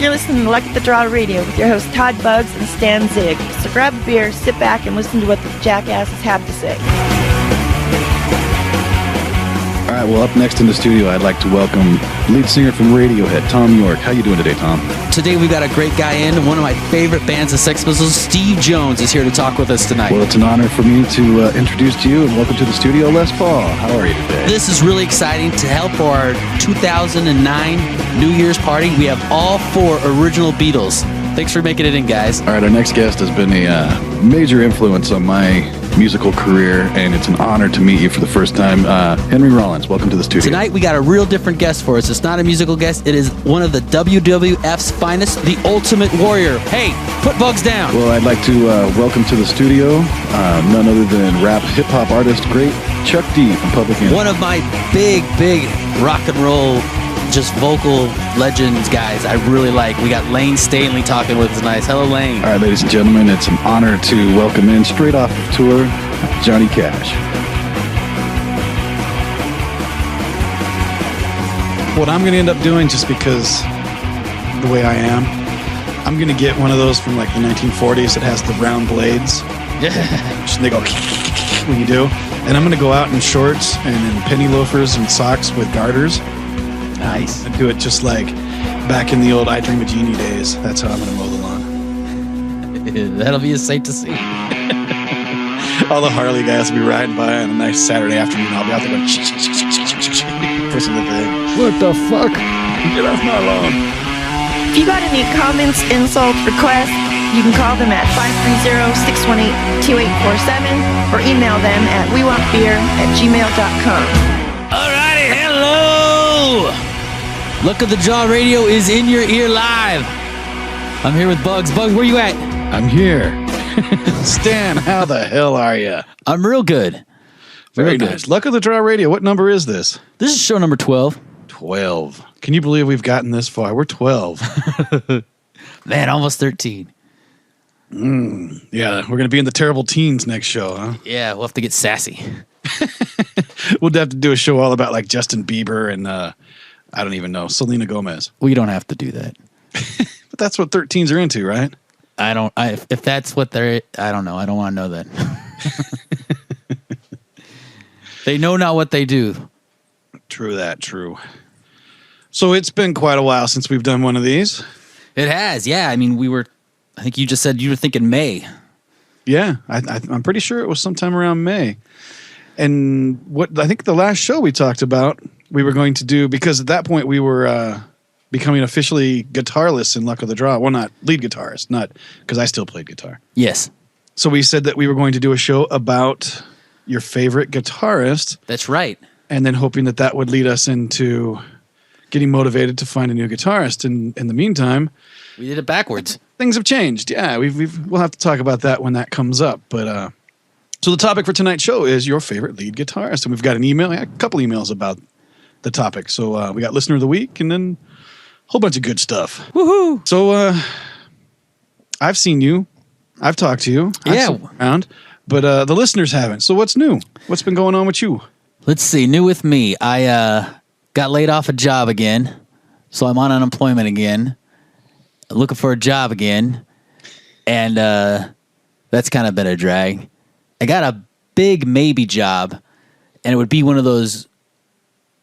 You're listening to Luck at the Draw Radio with your hosts Todd Buggs and Stan Zig. So grab a beer, sit back, and listen to what the jackasses have to say. All right, well, up next in the studio, I'd like to welcome lead singer from Radiohead, Tom York. How you doing today, Tom? Today we've got a great guy in. One of my favorite bands, the Sex Pistols, Steve Jones, is here to talk with us tonight. Well, it's an honor for me to introduce to you, and welcome to the studio, Les Paul. How are you today? This is really exciting. To help for our 2009 New Year's party, we have all 4 original Beatles. Thanks for making it in, guys. All right, our next guest has been a major influence on my musical career, and it's an honor to meet you for the first time. Henry Rollins, welcome to the studio. Tonight we got a real different guest for us. It's not a musical guest. It is one of the WWF's finest, the Ultimate Warrior. Hey, put Bugs down. Well, I'd like to welcome to the studio none other than rap hip-hop artist, great Chuck D from Public Enemy. One of my big rock and roll, just vocal legends, guys. I really like. We got Lane Stanley talking with us tonight. Hello, Lane. All right, ladies and gentlemen, it's an honor to welcome in, straight off of tour, Johnny Cash. What I'm going to end up doing, just because the way I am, I'm going to get one of those from like the 1940s that has the round blades. Yeah. They go when you do. And I'm going to go out in shorts and in penny loafers and socks with garters. Nice. And do it just like back in the old I Dream of Jeannie days. That's how I'm going to mow the lawn. That'll be a sight to see. All the Harley guys will be riding by on a nice Saturday afternoon. I'll be out there going, pushing the thing. What the fuck? Get off my lawn. If you got any comments, insults, requests, you can call them at 530-618-2847 or email them at wewantbeer@gmail.com. Alrighty, hello! Look at the Jaw Radio is in your ear live. I'm here with Bugs. Bugs, where you at? I'm here. Stan, how the hell are you? I'm real good. Very nice. Luck of the Draw Radio. What number is this? This is show number 12. 12. Can you believe we've gotten this far? We're 12. Man, almost 13. Yeah, we're going to be in the terrible teens next show, huh? Yeah, we'll have to get sassy. We'll have to do a show all about like Justin Bieber and I don't even know, Selena Gomez. We don't have to do that. But that's what 13s are into, right? If that's what they're, I don't know. I don't want to know that. They know not what they do. True that, true. So it's been quite a while since we've done one of these. It has, yeah. I mean, I think you just said you were thinking May. Yeah, I'm pretty sure it was sometime around May. And what I think the last show we talked about, we were going to do, because at that point we were becoming officially guitarlists in Luck of the Draw. Well, not lead guitarist, not because I still played guitar. Yes. So we said that we were going to do a show about your favorite guitarist. That's right. And then hoping that that would lead us into getting motivated to find a new guitarist. And in the meantime, we did it backwards. Things have changed. Yeah, we'll have to talk about that when that comes up. But so the topic for tonight's show is your favorite lead guitarist, and we've got a couple emails about the topic. So we got listener of the week, and then a whole bunch of good stuff. Woohoo! So I've seen you, I've talked to you, I've seen you around, but the listeners haven't. So what's new? What's been going on with you? Let's see. New with me. I got laid off a job again, so I'm on unemployment again. Looking for a job again, and that's kind of been a drag. I got a big maybe job, and it would be one of those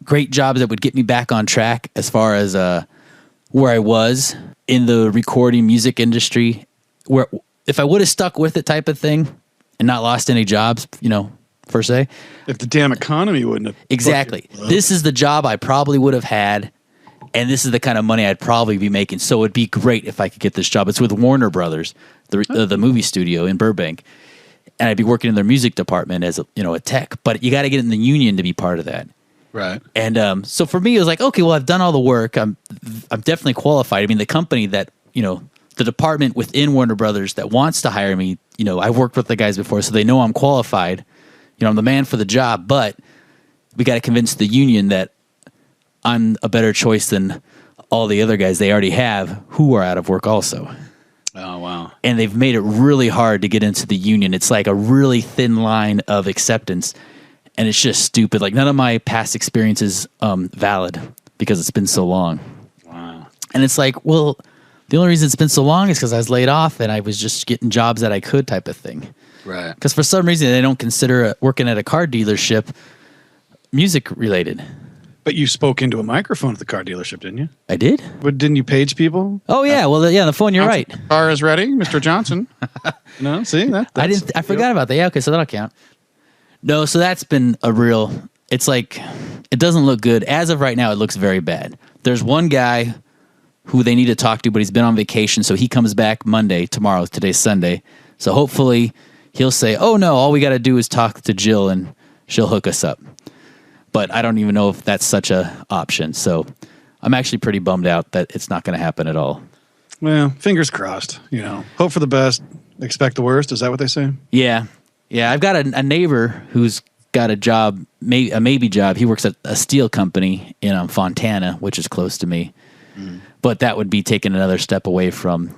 great jobs that would get me back on track as far as where I was in the recording music industry, where if I would have stuck with it type of thing and not lost any jobs, per se. If the damn economy wouldn't have. Exactly. This is the job I probably would have had. And this is the kind of money I'd probably be making. So it'd be great if I could get this job. It's with Warner Brothers, the movie studio in Burbank. And I'd be working in their music department as a tech. But you got to get in the union to be part of that. Right. And so for me, it was like, okay, well, I've done all the work. I'm definitely qualified. I mean, the company that, the department within Warner Brothers that wants to hire me, I've worked with the guys before, so they know I'm qualified. I'm the man for the job. But we got to convince the union that I'm a better choice than all the other guys they already have who are out of work also. Oh, wow. And they've made it really hard to get into the union. It's like a really thin line of acceptance, and it's just stupid. Like, none of my past experience is valid because it's been so long. Wow. And it's like, well, The only reason it's been so long is because I was laid off and I was just getting jobs that I could type of thing. Right. Because for some reason they don't consider working at a car dealership music related. But you spoke into a microphone at the car dealership, didn't you? I did? But didn't you page people? Oh, yeah. Well, yeah, on the phone, you're right. Car is ready, Mr. Johnson. No, see? I forgot about that. Yeah, okay, so that'll count. No, so that's been a real... It's like, it doesn't look good. As of right now, it looks very bad. There's one guy who they need to talk to, but he's been on vacation, so he comes back Monday, tomorrow. Today's Sunday. So hopefully he'll say, oh, no, all we got to do is talk to Jill, and she'll hook us up. But I don't even know if that's such a option. So I'm actually pretty bummed out that it's not going to happen at all. Well, fingers crossed. Hope for the best, expect the worst. Is that what they say? Yeah. I've got a neighbor who's got a job, a maybe job. He works at a steel company in Fontana, which is close to me. Mm. But that would be taking another step away from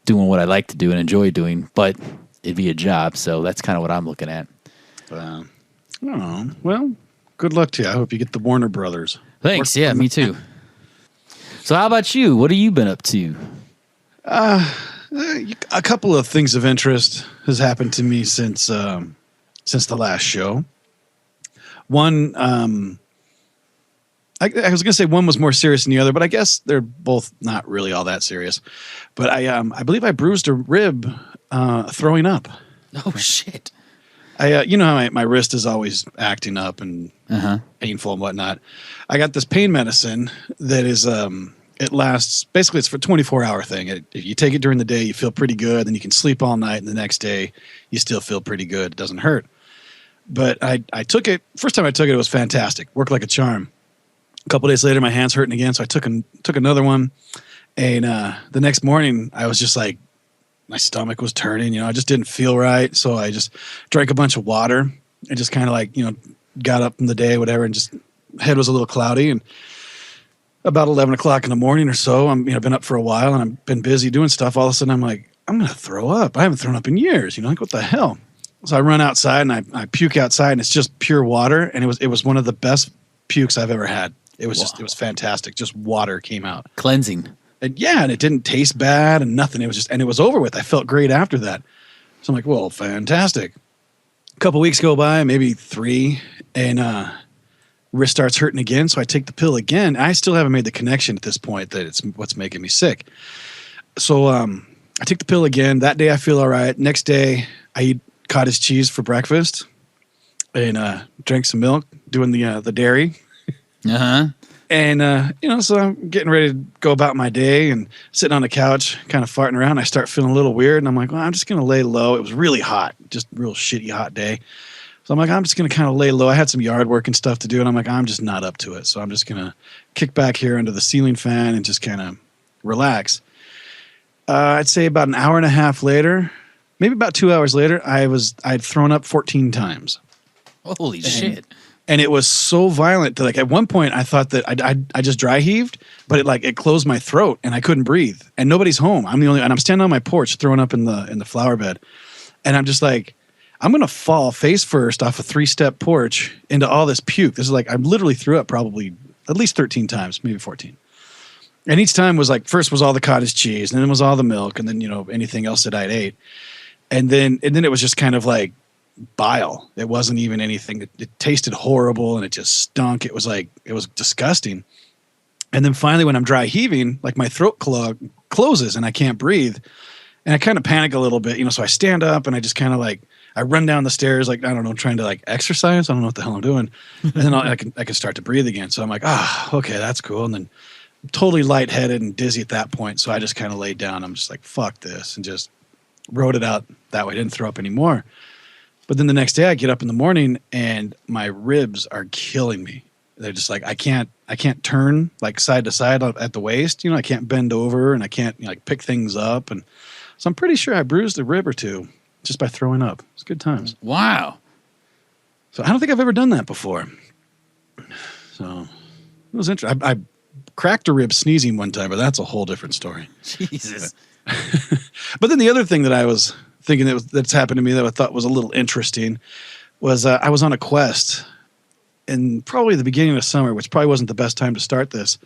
doing what I like to do and enjoy doing. But it'd be a job. So that's kind of what I'm looking at. Well, good luck to you. I hope you get the Warner Brothers. Thanks. Yeah, me too. So how about you? What have you been up to? A couple of things of interest has happened to me since the last show. One, I was going to say one was more serious than the other, but I guess they're both not really all that serious. But I believe I bruised a rib throwing up. Oh, shit. You know how my wrist is always acting up and painful and whatnot. I got this pain medicine that is, it lasts, basically it's for a 24-hour thing. If you take it during the day, you feel pretty good. Then you can sleep all night, and the next day you still feel pretty good. It doesn't hurt. But I took it, first time I took it, it was fantastic. Worked like a charm. A couple days later, my hand's hurting again, so I took another one. And the next morning, I was just like, my stomach was turning, I just didn't feel right. So I just drank a bunch of water and just kind of like, got up in the day, whatever, and just head was a little cloudy. And about 11 o'clock in the morning or so, I'm, been up for a while and I've been busy doing stuff. All of a sudden I'm like, I'm going to throw up. I haven't thrown up in years, like what the hell? So I run outside and I puke outside and it's just pure water. And it was one of the best pukes I've ever had. It was it was fantastic. Just water came out. Cleansing. And it didn't taste bad and nothing. It was and it was over with. I felt great after that. So I'm like, well, fantastic. A couple weeks go by, maybe 3, and wrist starts hurting again. So I take the pill again. I still haven't made the connection at this point that it's what's making me sick. So I take the pill again. That day I feel all right. Next day I eat cottage cheese for breakfast and drank some milk, doing the dairy. And, so I'm getting ready to go about my day and sitting on the couch, kind of farting around. I start feeling a little weird. And I'm like, well, I'm just going to lay low. It was really hot, just real shitty hot day. So I'm like, I'm just going to kind of lay low. I had some yard work and stuff to do. And I'm like, I'm just not up to it. So I'm just going to kick back here under the ceiling fan and just kind of relax. I'd say about an hour and a half later, maybe about 2 hours later, I'd thrown up 14 times. Holy shit. And it was so violent that, like, at one point I thought that I just dry heaved, but it closed my throat and I couldn't breathe. And nobody's home. I'm the only, and I'm standing on my porch throwing up in the flower bed, and I'm just like, I'm gonna fall face first off a 3-step porch into all this puke. This is like I literally threw up probably at least 13 times, maybe 14. And each time was like, first was all the cottage cheese, and then it was all the milk, and then anything else that I'd ate, and then it was just kind of like bile. It wasn't even anything. It tasted horrible and it just stunk. It was disgusting. And then finally, when I'm dry heaving, like my throat closes and I can't breathe. And I kind of panic a little bit, so I stand up and I just kind of like, I run down the stairs, like, I don't know, trying to like exercise. I don't know what the hell I'm doing. And then I can start to breathe again. So I'm like, okay, that's cool. And then I'm totally lightheaded and dizzy at that point. So I just kind of laid down. I'm just like, fuck this, and just wrote it out that way. I didn't throw up anymore. But then the next day I get up in the morning and my ribs are killing me. They're just like, I can't turn like side to side at the waist. I can't bend over and I can't like pick things up. And so I'm pretty sure I bruised a rib or two just by throwing up. It's good times. Wow. So I don't think I've ever done that before. So it was interesting. I cracked a rib sneezing one time, but that's a whole different story. Jesus. But then the other thing that I was thinking that's happened to me that I thought was a little interesting was I was on a quest in probably the beginning of summer, which probably wasn't the best time to start this,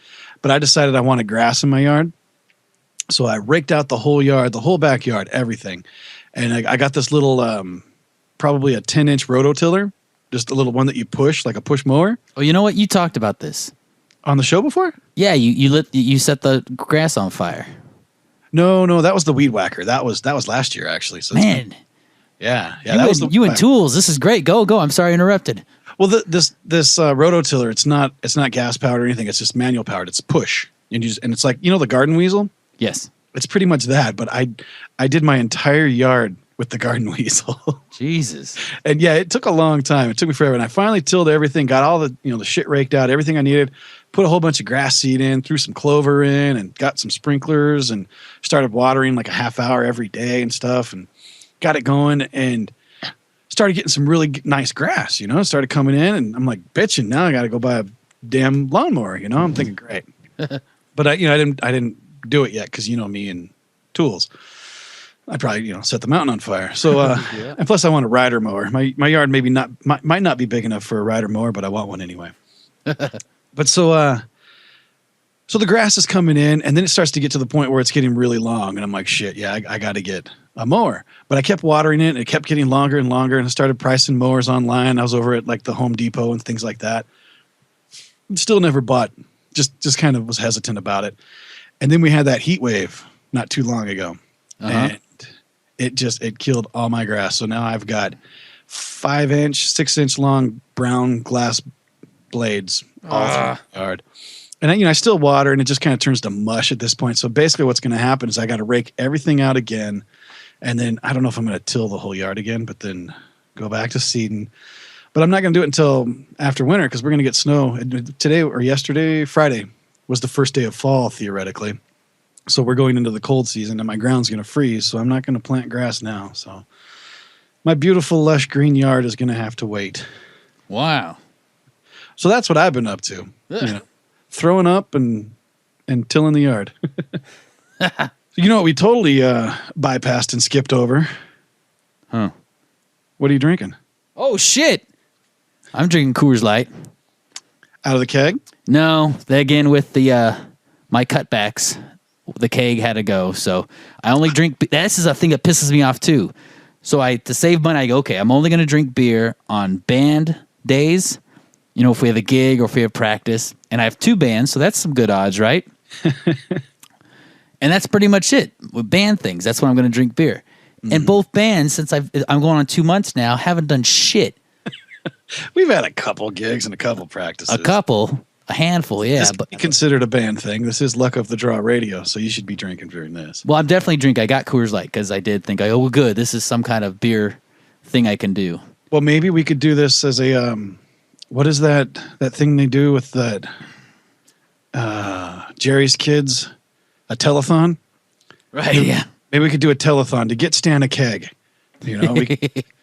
but I decided I wanted grass in my yard. So I raked out the whole yard, the whole backyard, everything. And I got this little, probably a 10-inch rototiller, just a little one that you push, like a push mower. Oh, you know what? You talked about this On the show before? Yeah, you set the grass on fire. No, that was the weed whacker. That was last year actually. So Man, yeah, you and tools. This is great. Go. I'm sorry I interrupted. Well, this rototiller, it's not gas powered or anything. It's just manual powered. It's push, and it's like the garden weasel. Yes, it's pretty much that. But I did my entire yard with the garden weasel. Jesus. And yeah, it took a long time. It took me forever. And I finally tilled everything, got all the the shit raked out, everything I needed. Put a whole bunch of grass seed in, threw some clover in, and got some sprinklers, and started watering like a half hour every day and stuff, and got it going, and started getting some really nice grass. It started coming in, and I'm like bitching. Now I got to go buy a damn lawnmower. I'm thinking great, but I didn't do it yet because me and tools. I'd probably set the mountain on fire. So Yeah. And plus I want a rider mower. My yard might not be big enough for a rider mower, but I want one anyway. But so the grass is coming in, and then it starts to get to the point where it's getting really long, and I'm like, shit, yeah, I got to get a mower. But I kept watering it, and it kept getting longer and longer, and I started pricing mowers online. I was over at like the Home Depot and things like that. Still never bought. Just kind of was hesitant about it. And then we had that heat wave not too long ago, and it killed all my grass. So now I've got 5-inch, 6-inch long brown glass blades all through the yard. And I still water, and it just kind of turns to mush at this point. So basically what's going to happen is I got to rake everything out again. And then I don't know if I'm going to till the whole yard again, but then go back to seeding. But I'm not going to do it until after winter because we're going to get snow. Today or yesterday, Friday, was the first day of fall, theoretically. So we're going into the cold season, and my ground's going to freeze. So I'm not going to plant grass now. So my beautiful, lush green yard is going to have to wait. Wow. So that's what I've been up to. Throwing up and tilling the yard. You know what we totally bypassed and skipped over? Huh. What are you drinking? Oh, shit. I'm drinking Coors Light. Out of the keg? No, again with the my cutbacks, the keg had to go. So I only drink. This is a thing that pisses me off too. So to save money, I go, okay, I'm only going to drink beer on band days. If we have a gig or if we have practice. And I have 2 bands, so that's some good odds, right? And that's pretty much it. With band things, that's when I'm going to drink beer. And both bands, since I'm going on 2 months now, haven't done shit. We've had a couple gigs and a couple practices. A handful, yeah. This But can be considered a band thing. This is Luck of the Draw Radio, so you should be drinking during this. Well, I'm definitely drinking. I got Coors Light because I did think, well, good. This is some kind of beer thing I can do. Well, maybe we could do this as a... what is that thing they do with that Jerry's Kids? A telethon? Right, yeah. Maybe we could do a telethon to get Stan a keg.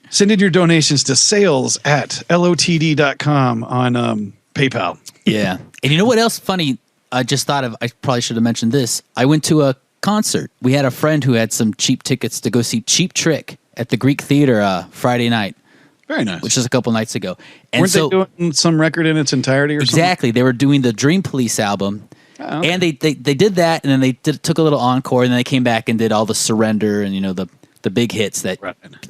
Send in your donations to sales@lotd.com on PayPal. Yeah. And you know what else funny? I just thought of, I probably should have mentioned this. I went to a concert. We had a friend who had some cheap tickets to go see Cheap Trick at the Greek Theater Friday night. Very nice. Which is a couple nights ago. And Weren't they doing some record in its entirety or something? Exactly. They were doing the Dream Police album. Oh, okay. And they did that, and then they took a little encore, and then they came back and did all the Surrender and, the big hits that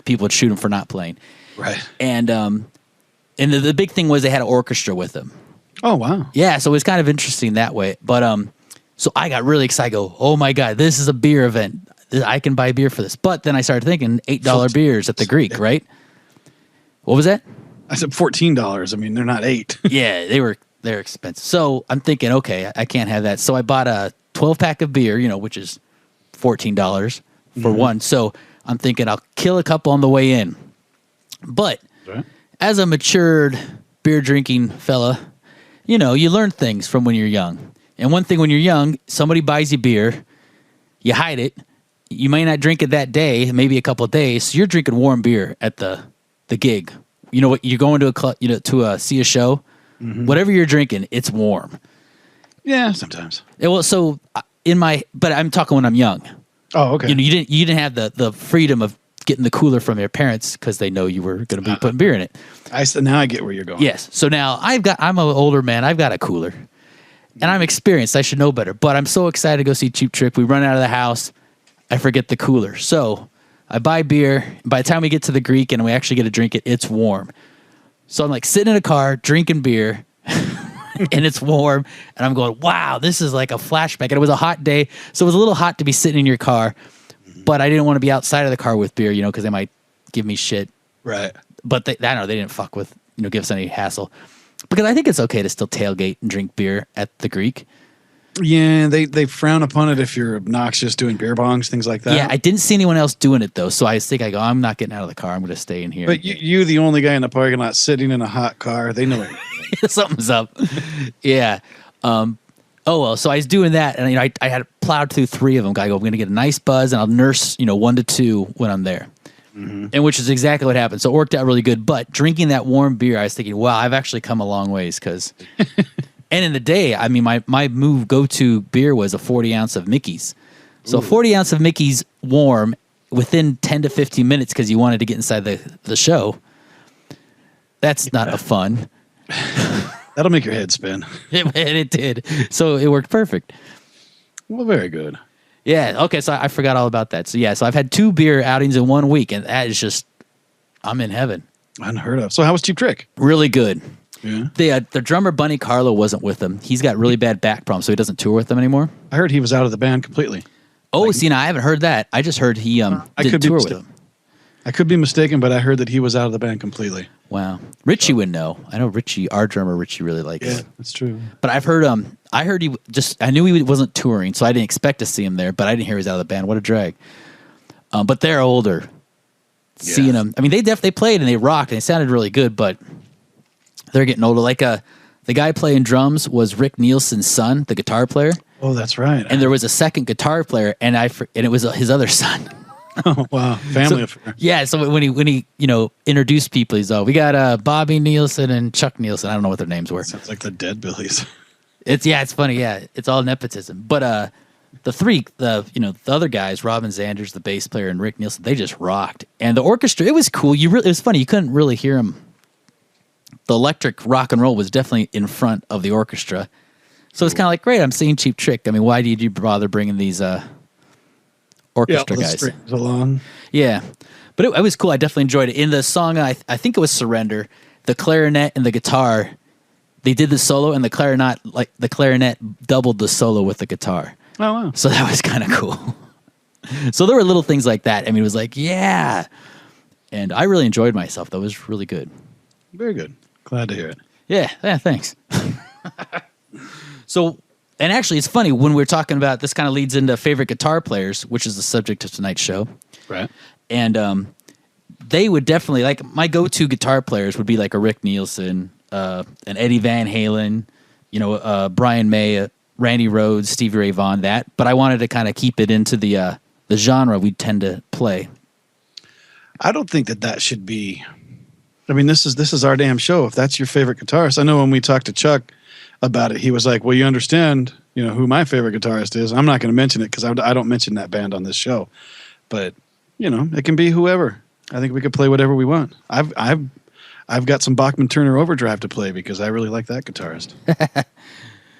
people would shoot them for not playing. Right. And the big thing was they had an orchestra with them. Oh, wow. Yeah, so it was kind of interesting that way. But so I got really excited. I go, oh my God, this is a beer event. I can buy beer for this. But then I started thinking $8 beers at the Greek, right? What was that? I said $14. I mean, they're not $8. Yeah, they're expensive. So I'm thinking, okay, I can't have that. So I bought a 12-pack of beer, which is $14 for one. So I'm thinking I'll kill a couple on the way in. But as a matured beer drinking fella, you learn things from when you're young. And one thing when you're young, somebody buys you beer, you hide it. You may not drink it that day, maybe a couple of days. So you're drinking warm beer at the gig. You know what? You're going to a club, to see a show. Whatever you're drinking, it's warm. Yeah, sometimes. Well, so but I'm talking when I'm young. Oh, okay. You didn't have the freedom of getting the cooler from your parents because they know you were going to be putting beer in it. Now I get where you're going. Yes. So now I'm an older man. I've got a cooler, And I'm experienced. I should know better. But I'm so excited to go see Cheap Trick. We run out of the house. I forget the cooler. So I buy beer. By the time we get to the Greek and we actually get to drink it, it's warm. So I'm like sitting in a car drinking beer and it's warm. And I'm going, wow, this is like a flashback. And it was a hot day. So it was a little hot to be sitting in your car. But I didn't want to be outside of the car with beer, because they might give me shit. Right. But they didn't fuck with, give us any hassle. Because I think it's okay to still tailgate and drink beer at the Greek. Yeah, they frown upon it if you're obnoxious doing beer bongs, things like that. Yeah, I didn't see anyone else doing it, though. So I go, I'm not getting out of the car. I'm going to stay in here. But you the only guy in the parking lot sitting in a hot car. They know it. Something's up. Yeah. Oh, well, so I was doing that, and I had plowed through 3 of them. I go, I'm going to get a nice buzz, and I'll nurse 1 to 2 when I'm there. Mm-hmm. And which is exactly what happened. So it worked out really good. But drinking that warm beer, I was thinking, wow, I've actually come a long ways. Because, and in the day, I mean, my go-to beer was a 40 ounce of Mickey's. So a 40 ounce of Mickey's warm within 10 to 15 minutes because you wanted to get inside the show. That's not a fun. That'll make your head spin. It did. So it worked perfect. Well, very good. Yeah. Okay. So I forgot all about that. So yeah. So I've had 2 beer outings in 1 week, and that is just, I'm in heaven. Unheard of. So how was Cheap Trick? Really good. Yeah. The drummer Bunny Carlo wasn't with them. He's got really bad back problems, so he doesn't tour with them anymore. I heard he was out of the band completely. Oh, see, now I haven't heard that. I just heard he didn't tour with them. I could be mistaken, but I heard that he was out of the band completely. Wow. Richie would know. I know Richie, our drummer Richie, really likes. Yeah, that's true. But I've heard I heard I knew he wasn't touring, so I didn't expect to see him there, but I didn't hear he was out of the band. What a drag. But they're older. Yeah. Seeing them, I mean, they played and they rocked and they sounded really good, but they're getting older. Like the guy playing drums was Rick Nielsen's son, the guitar player. Oh, that's right. And there was a second guitar player, and it was his other son. Oh, wow. Family affair. Yeah, so when he introduced people, he's we got Bobby Nielsen and Chuck Nielsen. I don't know what their names were. Sounds like the Dead Billies. It's funny, yeah. It's all nepotism. But the other guys, Robin Zanders, the bass player, and Rick Nielsen, they just rocked. And the orchestra, it was cool. It was funny. You couldn't really hear them. The electric rock and roll was definitely in front of the orchestra. So it's kind of like, great, I'm seeing Cheap Trick. I mean, why did you bother bringing these orchestra guys strings along? Yeah, but it was cool. I definitely enjoyed it. In the song, I think it was Surrender, the clarinet and the guitar, they did the solo, and the clarinet doubled the solo with the guitar. Oh, wow. So that was kind of cool. So there were little things like that. I mean, it was like, yeah. And I really enjoyed myself. That was really good. Very good. Glad to hear it. Yeah, thanks. So, and actually, it's funny, when we're talking about, this kind of leads into favorite guitar players, which is the subject of tonight's show. Right. And they would definitely, like, my go-to guitar players would be like a Rick Nielsen, an Eddie Van Halen, Brian May, Randy Rhoads, Stevie Ray Vaughan, that. But I wanted to kind of keep it into the genre we tend to play. I don't think that should be. I mean, this is our damn show. If that's your favorite guitarist, I know when we talked to Chuck about it, he was like, well, you understand, who my favorite guitarist is. I'm not going to mention it because I don't mention that band on this show. But, it can be whoever. I think we could play whatever we want. I've got some Bachman Turner Overdrive to play because I really like that guitarist.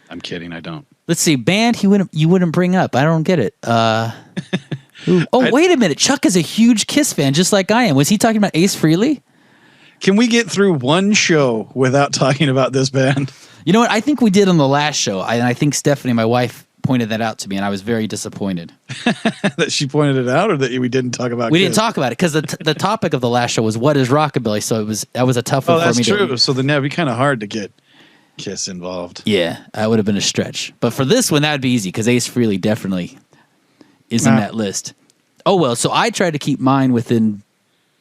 I'm kidding, I don't. Let's see, band you wouldn't bring up. I don't get it. Wait a minute. Chuck is a huge Kiss fan, just like I am. Was he talking about Ace Frehley? Can we get through one show without talking about this band? You know what? I think we did on the last show. And I think Stephanie, my wife, pointed that out to me, and I was very disappointed. That she pointed it out, or that we didn't talk about. We didn't talk about it because the topic of the last show was what is rockabilly. So that was a tough one for me. Oh, that's true. So then that'd be kind of hard to get Kiss involved. Yeah, that would have been a stretch. But for this one, that would be easy because Ace Frehley definitely is in that list. Oh well, so I try to keep mine within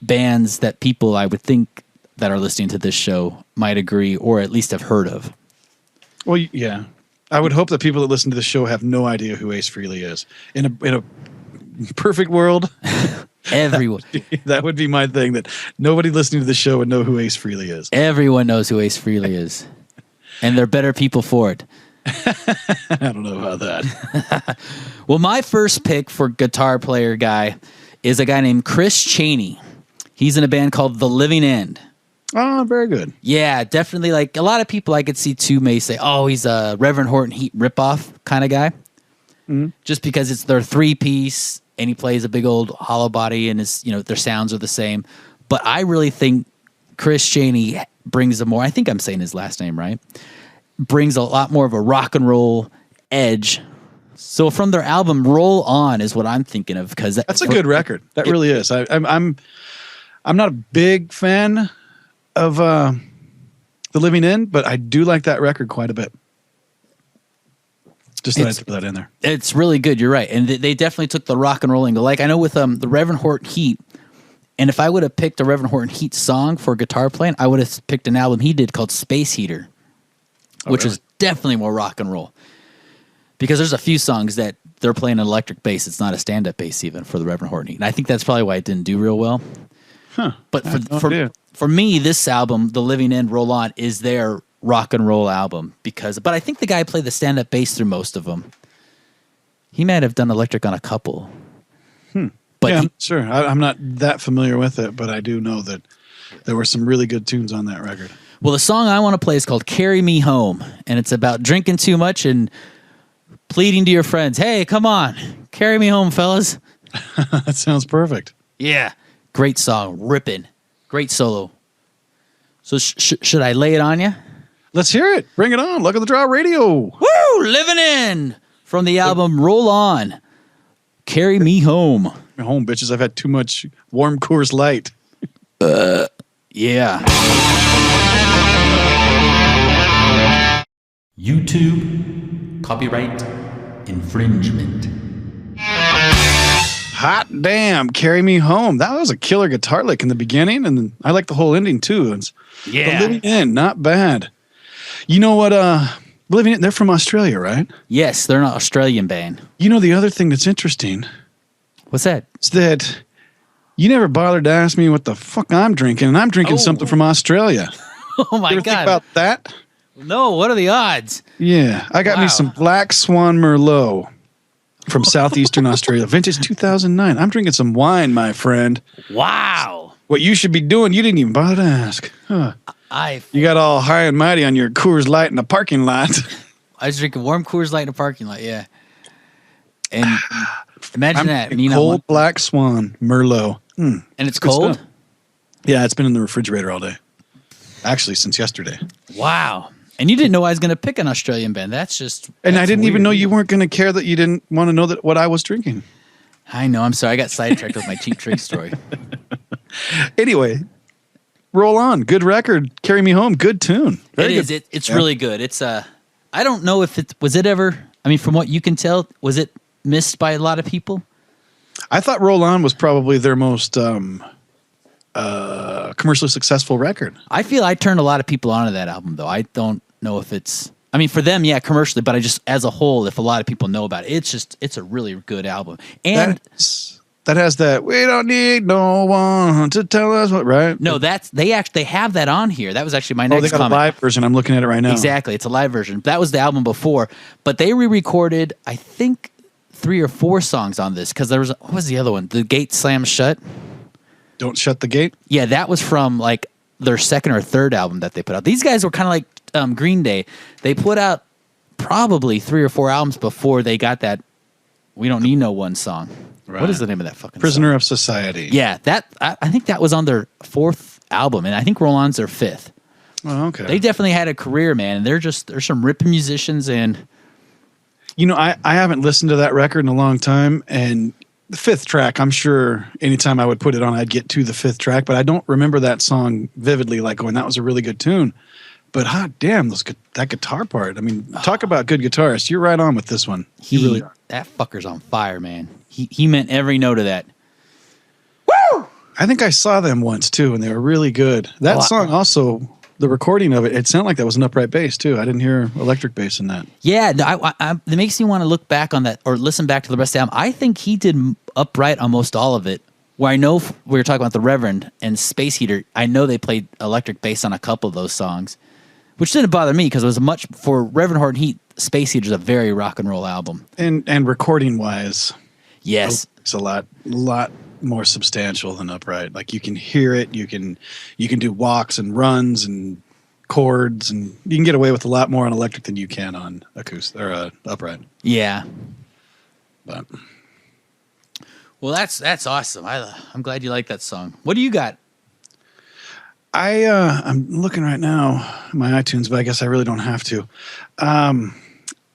bands that people I would think that are listening to this show might agree or at least have heard of. Well, yeah. I would hope that people that listen to the show have no idea who Ace Frehley is. In a perfect world, everyone. That would be my thing, that nobody listening to the show would know who Ace Frehley is. Everyone knows who Ace Frehley is. And they're better people for it. I don't know about that. Well, my first pick for guitar player guy is a guy named Chris Cheney. He's in a band called The Living End. Oh, very good. Yeah, definitely. Like a lot of people I could see too may say, "Oh, he's a Reverend Horton Heat ripoff kind of guy," just because it's their 3-piece and he plays a big old hollow body and his, their sounds are the same. But I really think Chris Cheney brings a more. I think I'm saying his last name right. Brings a lot more of a rock and roll edge. So from their album "Roll On" is what I'm thinking of, because that's a good record. That really is. I'm not a big fan of The Living End, but I do like that record quite a bit. Just thought I'd throw that in there. It's really good. You're right, and they definitely took the rock and roll angle. Like I know with the Reverend Horton Heat, and if I would have picked a Reverend Horton Heat song for guitar playing, I would have picked an album he did called Space Heater, which is definitely more rock and roll. Because there's a few songs that they're playing an electric bass. It's not a stand-up bass even for the Reverend Horton Heat, and I think that's probably why it didn't do real well. Huh. But for me, this album, The Living End, Roll On, is their rock and roll album. But I think the guy played the stand-up bass through most of them. He might have done electric on a couple. But yeah, sure. I'm not that familiar with it, but I do know that there were some really good tunes on that record. Well, the song I want to play is called "Carry Me Home," and it's about drinking too much and pleading to your friends, "Hey, come on, carry me home, fellas." That sounds perfect. Yeah. Great song, ripping. Great solo. So should I lay it on you? Let's hear it. Bring it on. Luck of the Draw Radio. Woo! Living in from the album "Roll On." Carry me home. Home, bitches. I've had too much warm Coors Light. Yeah. YouTube copyright infringement. Hot damn, Carry Me Home. That was a killer guitar lick in the beginning, and then I like the whole ending too. The Living End, not bad. You know what? Living End, they're from Australia, right? Yes, they're an Australian band. You know the other thing that's interesting? What's that? Is that you never bothered to ask me what the fuck I'm drinking, and I'm drinking something from Australia. Oh my you ever God. think about that? No, what are the odds? Yeah, I got me some Black Swan Merlot from southeastern Australia, vintage 2009. I'm drinking some wine, my friend. Wow. What you should be doing, you didn't even bother to ask. Huh. You got all high and mighty on your Coors Light in the parking lot. I was drinking warm Coors Light in a parking lot, yeah. And imagine that. Cold Black Swan Merlot. And it's cold? Stuff. Yeah, it's been in the refrigerator all day. Actually, since yesterday. Wow. And you didn't know I was going to pick an Australian band. That's I didn't weird. even know you weren't going to care that you didn't want to know what I was drinking. I know. I'm sorry. I got sidetracked with my Cheap Trick story. Anyway, Roll On. Good record. Carry Me Home. Good tune. Very it good. is. It's really good. It's I don't know if was it ever, I mean, from what you can tell, was it missed by a lot of people? I thought Roll On was probably their most commercially successful record. I feel I turned a lot of people onto that album, though. I don't know if it's, I mean, for them, yeah, commercially, but I just, as a whole, if a lot of people know about it, it's a really good album. And that has that, we don't need no one to tell us what, right? No, they have that on here. That was actually my next they got comment. a live version. I'm looking at it right now. Exactly. It's a live version. That was the album before, but they re-recorded, I think, 3 or 4 songs on this, because there was, what was the other one? The Gate Slams Shut. Don't Shut the Gate? Yeah, that was from like their second or third album that they put out. These guys were kind of like Green Day. They put out probably 3 or 4 albums before they got that "We Don't Need No One" song. Right. What is the name of that fucking Prisoner song? of Society. Yeah, that I think that was on their 4th album, and I think Roll On's their 5th. Oh, okay. They definitely had a career, man, and they're some ripping musicians. And you know, I haven't listened to that record in a long time, and the 5th track, I'm sure anytime I would put it on, I'd get to the 5th track, but I don't remember that song vividly, like going, that was a really good tune. But hot damn, that guitar part. I mean, talk about good guitarist. You're right on with this one. You really are. That fucker's on fire, man. He meant every note of that. Woo! I think I saw them once too, and they were really good. That song also, the recording of it sounded like that was an upright bass too. I didn't hear electric bass in that. Yeah, it makes me want to look back on that or listen back to the rest of the album. I think he did upright on most all of it. Where I know we were talking about the Reverend and Space Heater, I know they played electric bass on a couple of those songs, which didn't bother me because it was much for Reverend Horton Heat. Space Heater is a very rock and roll album, and recording wise, yes, it's a lot more substantial than upright. Like you can hear it, you can do walks and runs and chords, and you can get away with a lot more on electric than you can on acoustic or upright. Yeah. But Well, that's awesome. I'm glad you like that song. What do you got? I'm looking right now at my iTunes, but I guess I really don't have to.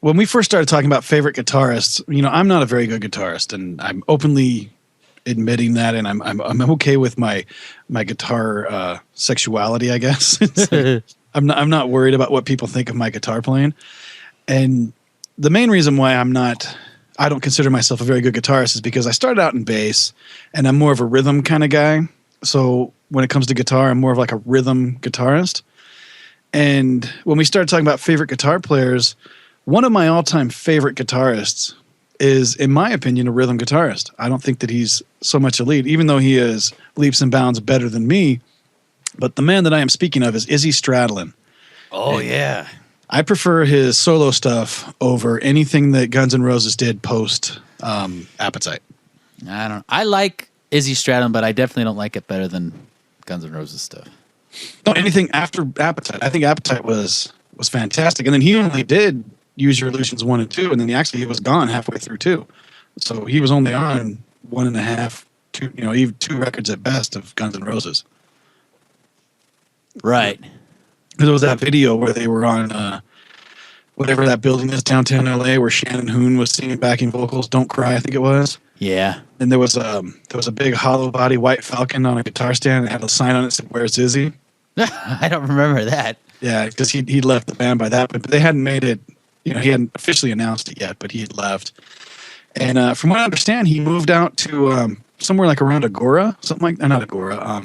When we first started talking about favorite guitarists, I'm not a very good guitarist, and I'm openly admitting that, and I'm okay with my guitar sexuality, I guess. I'm not worried about what people think of my guitar playing. And the main reason why I don't consider myself a very good guitarist is because I started out in bass, and I'm more of a rhythm kind of guy. So when it comes to guitar, I'm more of like a rhythm guitarist. And when we started talking about favorite guitar players, one of my all-time favorite guitarists is, in my opinion, a rhythm guitarist. I don't think that he's so much a lead, even though he is leaps and bounds better than me. But the man that I am speaking of is Izzy Stradlin. Oh, yeah. I prefer his solo stuff over anything that Guns N' Roses did post Appetite. I like Izzy Stradlin, but I definitely don't like it better than Guns N' Roses stuff. No, anything after Appetite. I think Appetite was fantastic. And then he only did Use Your Illusions 1 and 2, and then he was gone halfway through 2. So he was only on 1.5, 2, even 2 records at best of Guns N' Roses. Right. There was that video where they were on whatever that building is downtown LA, where Shannon Hoon was singing backing vocals. Don't Cry, I think it was. Yeah. And there was a big hollow body white Falcon on a guitar stand that had a sign on it that said, "Where's Izzy?" I don't remember that. Yeah, because he left the band by that point, but they hadn't made it. He hadn't officially announced it yet, but he had left. And from what I understand, he moved out to somewhere like around Agora, something like not Agora,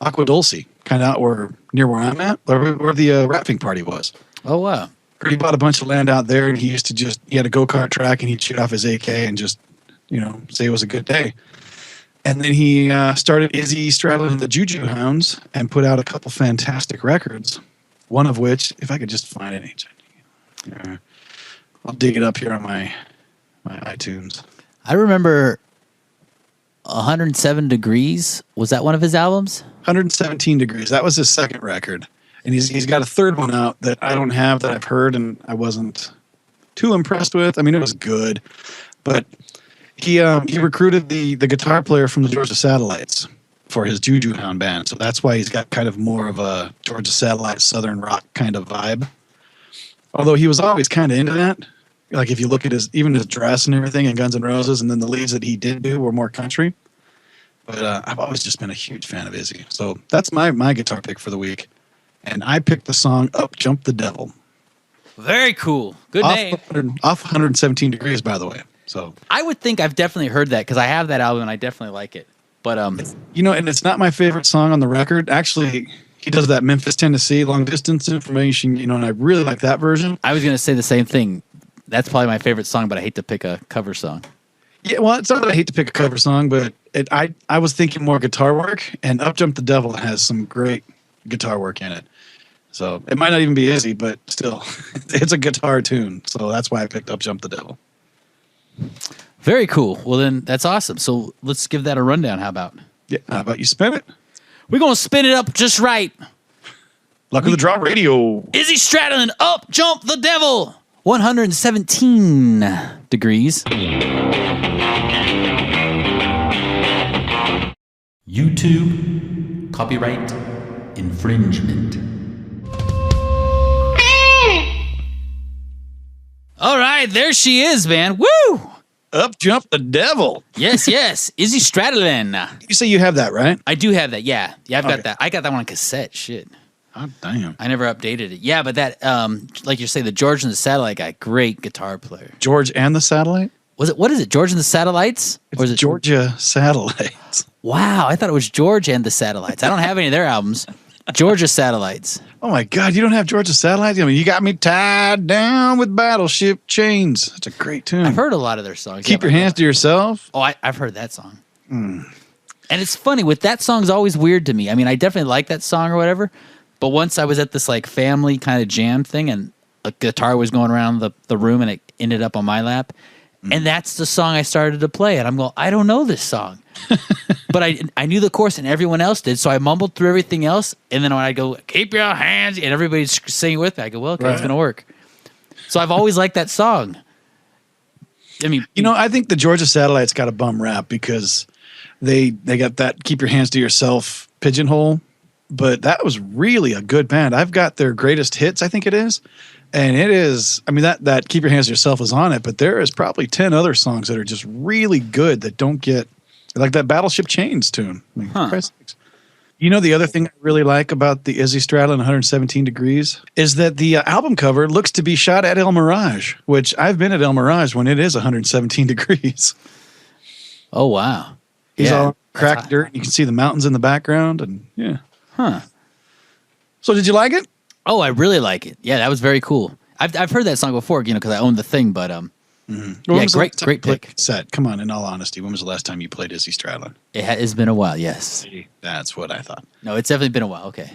Aqua Dulce, kind of out near where I'm at, where the rapping party was. Oh, wow. He bought a bunch of land out there, and he had a go-kart track, and he'd shoot off his AK and just, say it was a good day. And then he started Izzy Stradlin and the Juju Hounds and put out a couple fantastic records, one of which, if I could just find it, I'll dig it up here on my iTunes. I remember 107 Degrees. Was that one of his albums? 117 Degrees. That was his second record. And he's got a third one out that I don't have, that I've heard and I wasn't too impressed with. I mean, it was good, but he recruited the guitar player from the Georgia Satellites for his Juju Hound band. So that's why he's got kind of more of a Georgia Satellite Southern rock kind of vibe. Although he was always kind of into that. Like if you look at his dress and everything in Guns N' Roses, and then the leads that he did do were more country. But I've always just been a huge fan of Izzy. So that's my guitar pick for the week. And I picked the song Up Jump the Devil. Very cool. Good name. Off 117 Degrees, by the way. So I would think I've definitely heard that because I have that album and I definitely like it. But and it's not my favorite song on the record. Actually, he does that Memphis, Tennessee long distance information, and I really like that version. I was going to say the same thing. That's probably my favorite song, but I hate to pick a cover song. Yeah, well, it's not that I hate to pick a cover song, but I was thinking more guitar work, and Up Jump the Devil has some great guitar work in it. So it might not even be Izzy, but still, it's a guitar tune. So that's why I picked Up Jump the Devil. Very cool. Well, then that's awesome. So let's give that a rundown. How about? Yeah, how about you spin it? We're going to spin it up just right. Luck of the Draw Radio. Izzy Stradlin, Up Jump the Devil. 117 Degrees. YouTube copyright infringement. All right, there she is, man. Woo! Up Jump the Devil. Yes. Izzy Stradlin. You say you have that, right? I do have that. Yeah, I've got Okay. that. I got that one on cassette. Shit. Oh, damn. I never updated it. Yeah, but that, like you say, the George and the Satellite guy, great guitar player. George and the Satellite? What is it, George and the Satellites? Or is it Georgia Satellites. Wow, I thought it was George and the Satellites. I don't have any of their albums. Georgia Satellites. Oh, my God. You don't have Georgia Satellites? I mean, You Got Me Tied Down with Battleship Chains. That's a great tune. I've heard a lot of their songs. Keep Your Hands to Yourself. Oh, I've heard that song. And it's funny, with that song's always weird to me. I mean, I definitely like that song or whatever, but once I was at this like family kind of jam thing and a guitar was going around the room and it ended up on my lap, And that's the song I started to play. And I'm going, I don't know this song. But I knew the chorus and everyone else did. So I mumbled through everything else. And then when I go, keep your hands, and everybody's singing with me, I go, well, okay, it's going to work. So I've always liked that song. I mean, I think the Georgia Satellites got a bum rap because they got that keep your hands to yourself pigeonhole. But that was really a good band. I've got their greatest hits, I think it is. And it is, I mean, that Keep Your Hands to Yourself is on it, but there is probably 10 other songs that are just really good that don't get, like that Battleship Chains tune. I mean, Christ sakes. The other thing I really like about the Izzy Stradlin 117 Degrees is that the album cover looks to be shot at El Mirage, which I've been at El Mirage when it is 117 degrees. Oh, wow. He's all cracked dirt. You can see the mountains in the background, and yeah. Huh. So did you like it? Oh, I really like it. Yeah, that was very cool. I've heard that song before, because I own the thing, but yeah, great pick. Set. Come on, in all honesty, when was the last time you played Izzy Stradlin? It's been a while, yes. That's what I thought. No, it's definitely been a while. Okay.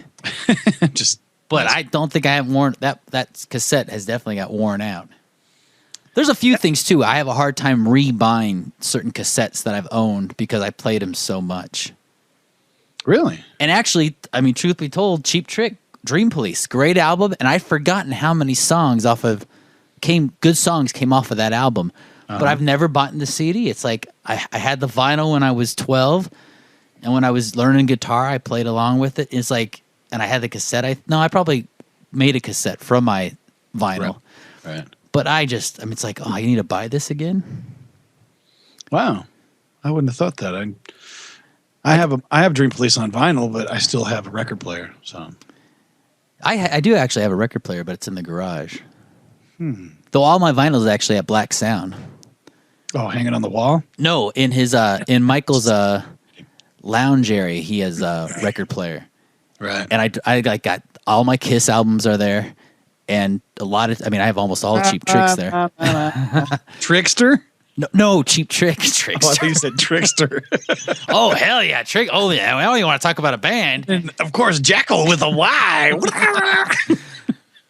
But I don't think I have worn that cassette has definitely got worn out. There's a few things too. I have a hard time rebuying certain cassettes that I've owned because I played them so much. Really? And actually, I mean, truth be told, Cheap Trick, Dream Police, great album, and I've forgotten how many songs good songs came off of that album. But I've never bought the CD. It's like I had the vinyl when I was 12, and when I was learning guitar, I played along with it. It's like, and I had the cassette. I probably made a cassette from my vinyl. Right. But it's like, oh, I need to buy this again. Wow, I wouldn't have thought that. I have Dream Police on vinyl, but I still have a record player. So I do actually have a record player, but it's in the garage. Though all my vinyl is actually at Black Sound. Oh, hanging on the wall? No, in his in Michael's lounge area, he has a record player. Right. And I got all my Kiss albums are there, and a lot of. I mean, I have almost all Cheap Tricks there. Trickster? No, Cheap Trickster. Oh, I thought you said Trickster. Oh, hell yeah, Trick! Oh yeah, I only want to talk about a band. And of course, Jackal with a Y.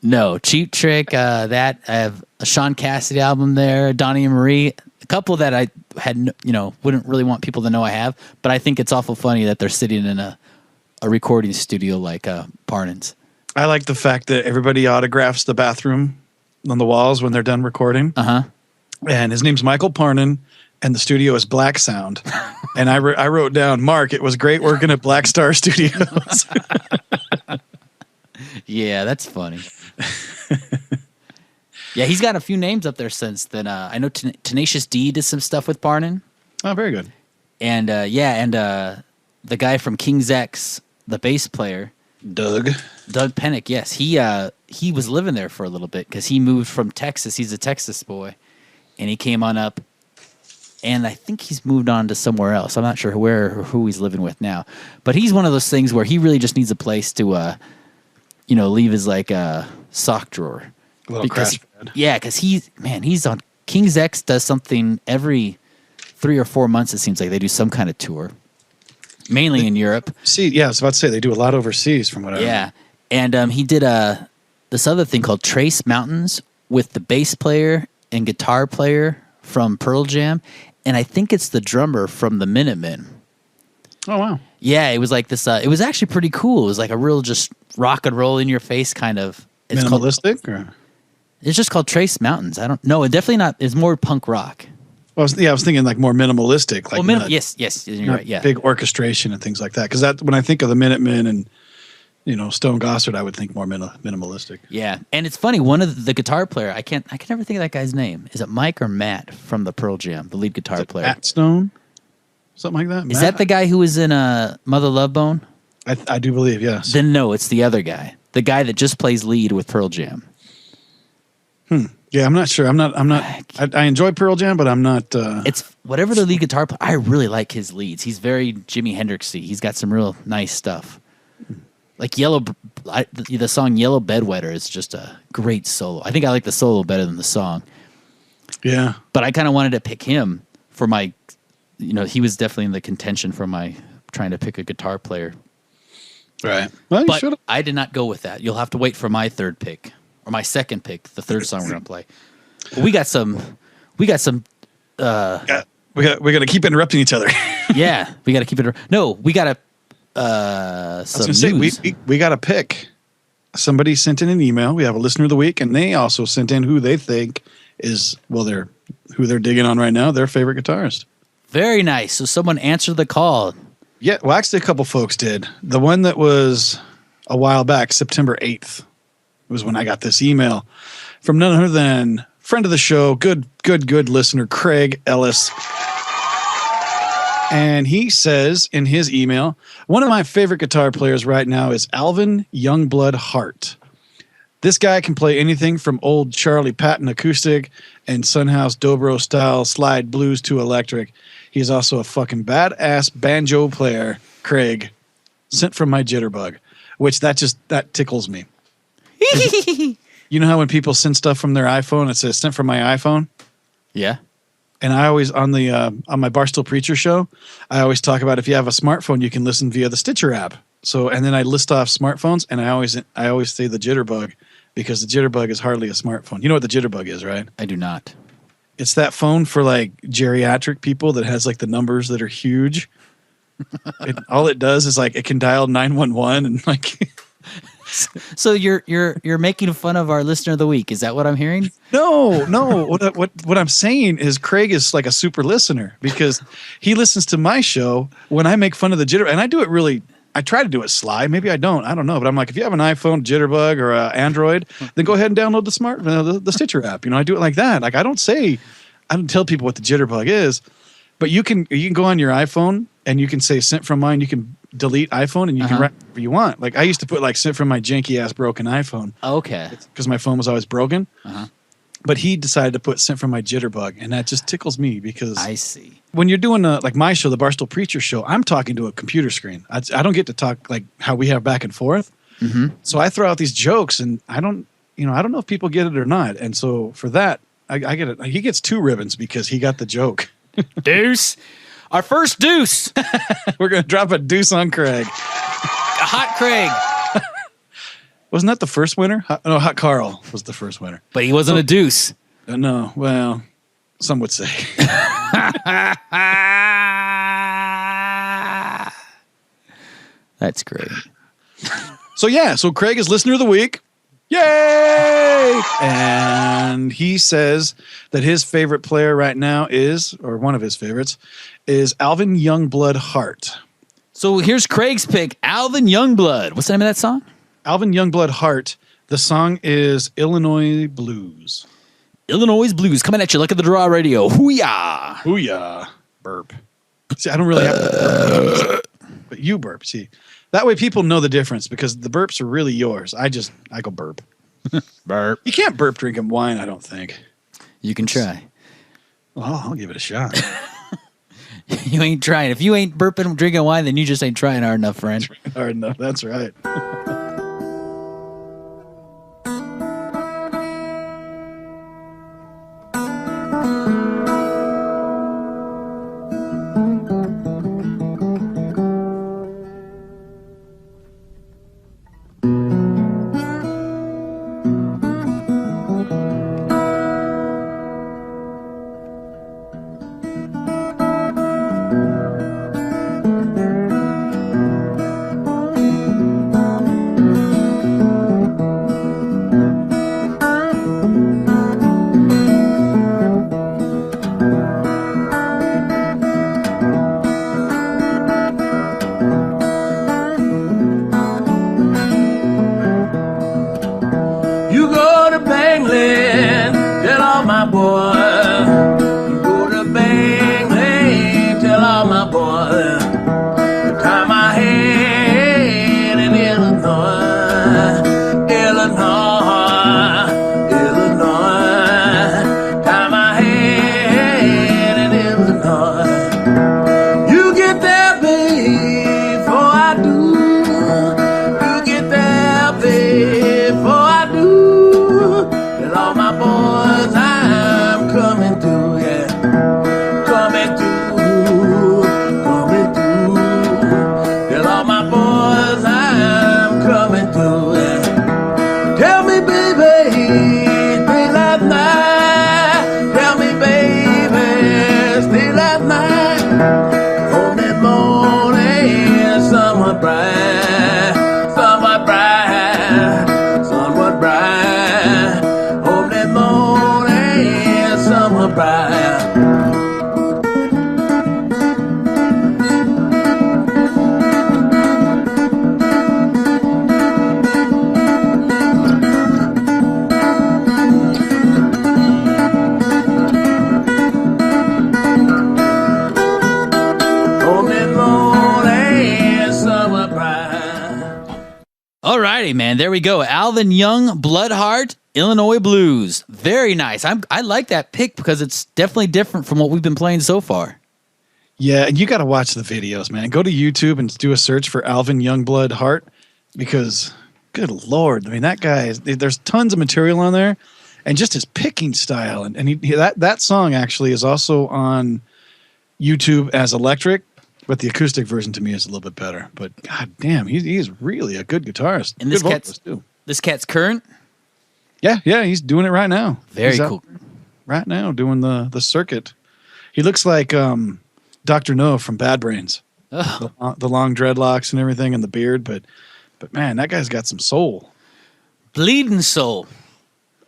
No, Cheap Trick. That I have a Sean Cassidy album there, Donnie and Marie. A couple that I had, wouldn't really want people to know I have, but I think it's awful funny that they're sitting in a recording studio like Parnan's. I like the fact that everybody autographs the bathroom on the walls when they're done recording. And his name's Michael Parnan, and the studio is Black Sound. And I wrote down, Mark, it was great working at Black Star Studios. Yeah, that's funny. Yeah, he's got a few names up there since then. I know Tenacious D did some stuff with Parnan. Oh, very good. And the guy from King's X, the bass player, Doug Pennick. Yes, he was living there for a little bit because he moved from Texas. He's a Texas boy, and he came on up. And I think he's moved on to somewhere else. I'm not sure where or who he's living with now. But he's one of those things where he really just needs a place to, leave his sock drawer. A little crash pad. Yeah, because he's on King's X does something every 3 or 4 months. It seems like they do some kind of tour, mainly in Europe. I was about to say they do a lot overseas from what I remember. And he did this other thing called Trace Mountains with the bass player and guitar player from Pearl Jam, and I think it's the drummer from the Minutemen. Oh wow! Yeah, it was like this. It was actually pretty cool. It was like a real just rock and roll in your face kind of. It's minimalistic, it's just called Trace Mountains. I don't know. It definitely not. It's more punk rock. I was thinking like more minimalistic. Like yes, you're right. Yeah, big orchestration and things like that. Because when I think of the Minutemen and Stone Gossard, I would think more minimalistic. Yeah, and it's funny. One of the guitar player, I can never think of that guy's name. Is it Mike or Matt from the Pearl Jam, the lead guitar player? Matt Stone, something like that. Is that the guy who was in Mother Love Bone? I do believe, yes. Then no, it's the other guy, the guy that just plays lead with Pearl Jam. Yeah, I'm not sure. I enjoy Pearl Jam, but I'm not. It's whatever the lead guitar player. I really like his leads. He's very Jimi Hendrixy. He's got some real nice stuff. Like the song "Yellow Bedwetter" is just a great solo. I think I like the solo better than the song. Yeah, but I kind of wanted to pick him for my. He was definitely in the contention for my trying to pick a guitar player. Right. Well, but I did not go with that. You'll have to wait for my third pick or my second pick. The third song we're gonna play. But we got some we got to keep interrupting each other. Yeah, we got to keep it. No, we got to. I was going to say we got to pick. Somebody sent in an email. We have a listener of the week, and they also sent in who they think is who they're digging on right now. Their favorite guitarist. Very nice. So someone answered the call. Yeah, well, actually, a couple folks did. The one that was a while back, September 8th, was when I got this email from none other than friend of the show, good listener, Craig Ellis. And he says in his email, one of my favorite guitar players right now is Alvin Youngblood Hart. This guy can play anything from old Charlie Patton acoustic and Sunhouse Dobro style slide blues to electric. He's also a fucking badass banjo player, Craig, sent from my jitterbug, which that tickles me. You know how when people send stuff from their iPhone, it says sent from my iPhone? Yeah. And I always, on my Barstool Preacher show, I always talk about if you have a smartphone, you can listen via the Stitcher app. So, and then I list off smartphones, and I always say the jitterbug because the jitterbug is hardly a smartphone. You know what the jitterbug is, right? I do not. It's that phone for like geriatric people that has like the numbers that are huge. All it does is like it can dial 911 and like. So you're making fun of our listener of the week. Is that what I'm hearing? No. What I'm saying is Craig is like a super listener because he listens to my show when I make fun of the jitter, and I do it really. I try to do it sly. Maybe I don't. I don't know. But I'm like, if you have an iPhone, Jitterbug, or Android, then go ahead and download the Stitcher app. You know, I do it like that. Like I don't tell people what the Jitterbug is, but you can go on your iPhone and you can say sent from mine. You can delete iPhone and you can write whatever you want. Like I used to put like sent from my janky ass broken iPhone. Okay. Because my phone was always broken. But he decided to put sent from my Jitterbug, and that just tickles me because I see. When you're doing like my show, the Barstool Preacher show, I'm talking to a computer screen. I don't get to talk like how we have back and forth. So I throw out these jokes, and I don't know if people get it or not. And so for that, I get it. He gets 2 ribbons because he got the joke. Deuce. Our first deuce. We're going to drop a deuce on Craig. A hot Craig. Wasn't that the first winner? Hot Carl was the first winner. But he wasn't a deuce. No, well, some would say. That's great. So Craig is listener of the week. Yay! And he says that his favorite player right now or one of his favorites, is Alvin Youngblood Hart. So here's Craig's pick, Alvin Youngblood. What's the name of that song? Alvin Youngblood Hart. The song is Illinois Blues. Illinois Blues coming at you like at the Draw Radio. Hoo-yah! Hoo-yah. Burp. See, I don't really have to burp, but you burp. See, that way people know the difference because the burps are really yours. I go burp. Burp. You can't burp drinking wine, I don't think. You can try. Well, I'll give it a shot. You ain't trying. If you ain't burping drinking wine, then you just ain't trying hard enough, friend. Hard enough. That's right. righty, man. There we go. Alvin Young, Bloodheart, Illinois Blues. Very nice. I like that pick because it's definitely different from what we've been playing so far. Yeah, and you got to watch the videos, man. Go to YouTube and do a search for Alvin Youngblood Heart because, good Lord, I mean, that guy, there's tons of material on there and just his picking style. And that song actually is also on YouTube as electric, but the acoustic version to me is a little bit better. But god damn, he's really a good guitarist. And good this cat's current? Yeah, he's doing it right now. Very cool. Right now, doing the circuit. He looks like Dr. No from Bad Brains. The long dreadlocks and everything and the beard, but man, that guy's got some soul. Bleeding soul.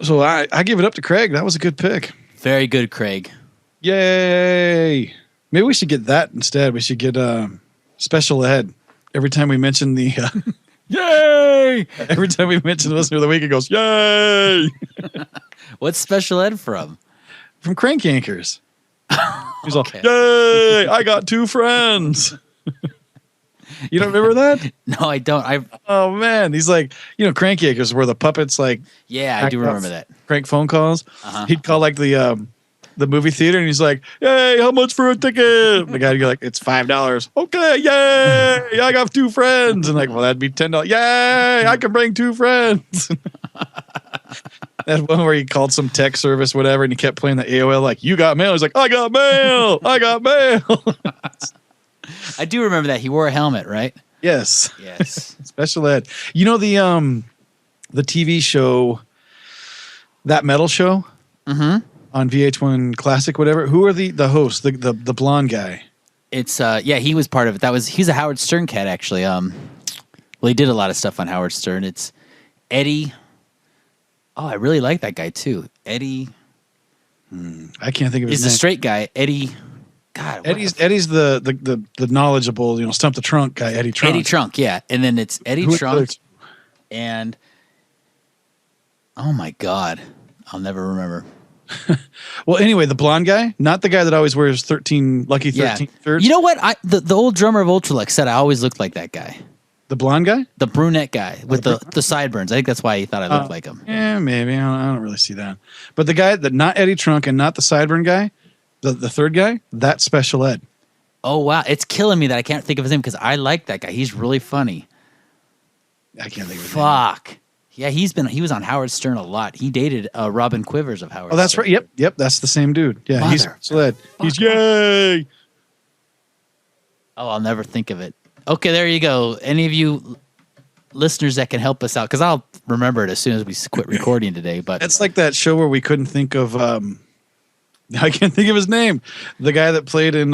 So I give it up to Craig. That was a good pick. Very good, Craig. Yay. Maybe we should get that instead. We should get special ed. Every time we mention the yay! Every time we mention the listener of the week, it goes, yay! What's special ed from? From Crank Yankers. He's all, yay! I got 2 friends. You don't remember that? No, I don't. Oh man, he's like, Crank Yankers where the puppets like. Yeah, I do remember that. Crank phone calls. He'd call like the movie theater and he's like, "Hey, how much for a ticket?" The guy would go like, "It's $5." Okay, yay! I got 2 friends, and like, well, that'd be $10. Yay! I can bring 2 friends. That one where he called some tech service, whatever, and he kept playing the AOL like, "You got mail?" He's like, "I got mail. I got mail." I do remember that he wore a helmet, right? Yes. Special ed. You know the TV show, That Metal Show, on VH1 Classic, whatever. Who are the hosts? The blonde guy. It's he was part of it. He's a Howard Stern cat actually. Well, he did a lot of stuff on Howard Stern. It's Eddie. Oh, I really like that guy too. Eddie. I can't think of his name. He's the straight guy, Eddie. God, Eddie's the knowledgeable, Stump the Trunk guy, Eddie Trunk. Eddie Trunk, yeah. And then it's Eddie Trunk and oh my God, I'll never remember. Well, anyway, the blonde guy, not the guy that always wears 13 Lucky 13 shirts. You know what? The old drummer of Ultralex said I always looked like that guy. The blonde guy? The brunette guy with the sideburns. I think that's why he thought I looked like him. Yeah, maybe. I don't really see that. But the guy that not Eddie Trunk and not the sideburn guy, the third guy, that's special ed. Oh, wow. It's killing me that I can't think of his name because I like that guy. He's really funny. I can't think of his name. Fuck. Yeah, he was on Howard Stern a lot. He dated Robin Quivers of Howard Stern. Oh, that's right. Yep. That's the same dude. Yeah, he's special ed. He's yay. Oh, I'll never think of it. Okay, there you go. Any of you listeners that can help us out, because I'll remember it as soon as we quit recording today. But it's like that show where we couldn't think of. I can't think of his name. The guy that played in.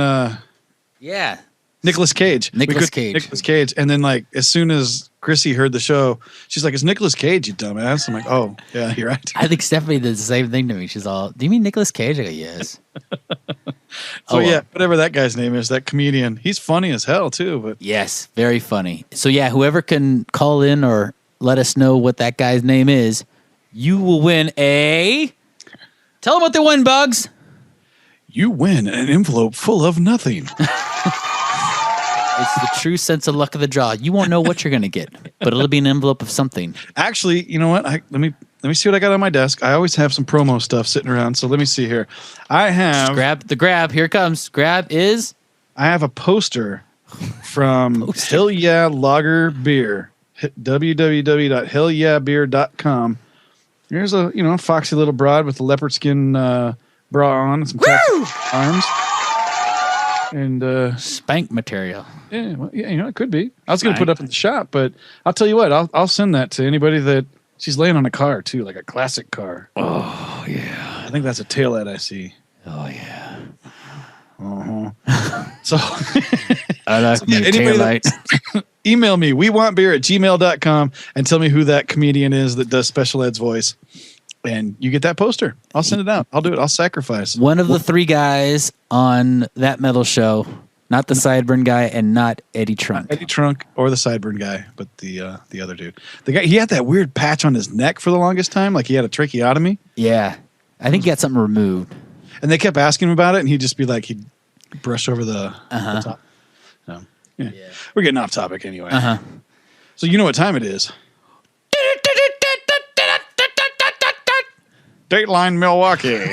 Nicolas Cage. Nicolas Cage. And then, like, as soon as Chrissy heard the show, she's like, "It's Nicolas Cage, you dumbass." I'm like, "Oh, yeah, you're right." I think Stephanie did the same thing to me. She's all, "Do you mean Nicolas Cage?" I go, "Yes." Yeah, whatever that guy's name is, that comedian, he's funny as hell too. But yes, very funny. So yeah, whoever can call in or let us know what that guy's name is, you will win a. Tell them what they win, Bugs. You win an envelope full of nothing. It's the true sense of luck of the draw. You won't know what you're going to get, but it'll be an envelope of something. Actually, you know what? Let me see what I got on my desk. I always have some promo stuff sitting around, so let me see here. I have... Just grab. Here it comes. Grab is... I have a poster from Hell Yeah Lager Beer. www.hellyeahbeer.com. Here's a foxy little broad with a leopard skin bra on and some arms. And spank material. Yeah, well, it could be. I was going to put it up in the shop, but I'll tell you what, I'll send that to anybody that she's laying on a car too, like a classic car. Oh yeah, I think that's a taillight I see. Oh yeah. So I like taillight. Email me, wewantbeer@gmail.com, and tell me who that comedian is that does Special Ed's voice. And you get that poster. I'll send it out. I'll do it. I'll sacrifice. One of the 3 guys on That Metal Show, not the sideburn guy and not Eddie Trunk. Eddie Trunk or the sideburn guy, but the other dude. The guy, he had that weird patch on his neck for the longest time, like he had a tracheotomy. Yeah. I think he got something removed. And they kept asking him about it, and he'd just be like, he'd brush over the top. So, yeah. We're getting off topic anyway. So you know what time it is. Dateline Milwaukee.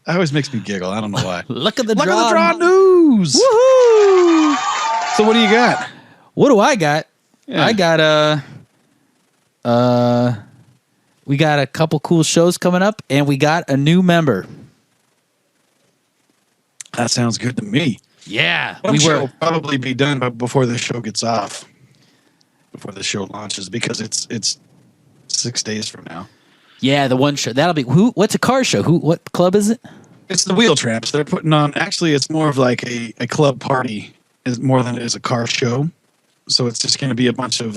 That always makes me giggle. I don't know why. Look at the Look draw. at the draw news. Woohoo! So what do you got? What do I got? Yeah. I got we got a couple cool shows coming up, and we got a new member. That sounds good to me. Yeah, I'm sure it'll probably be done before the show gets off, before the show launches, because it's 6 days from now. Yeah, the one show that'll be who? What's a car show? What club is it? It's the Wheel Tramps. They're putting on. Actually, it's more of like a club party, is more than it is a car show. So it's just going to be a bunch of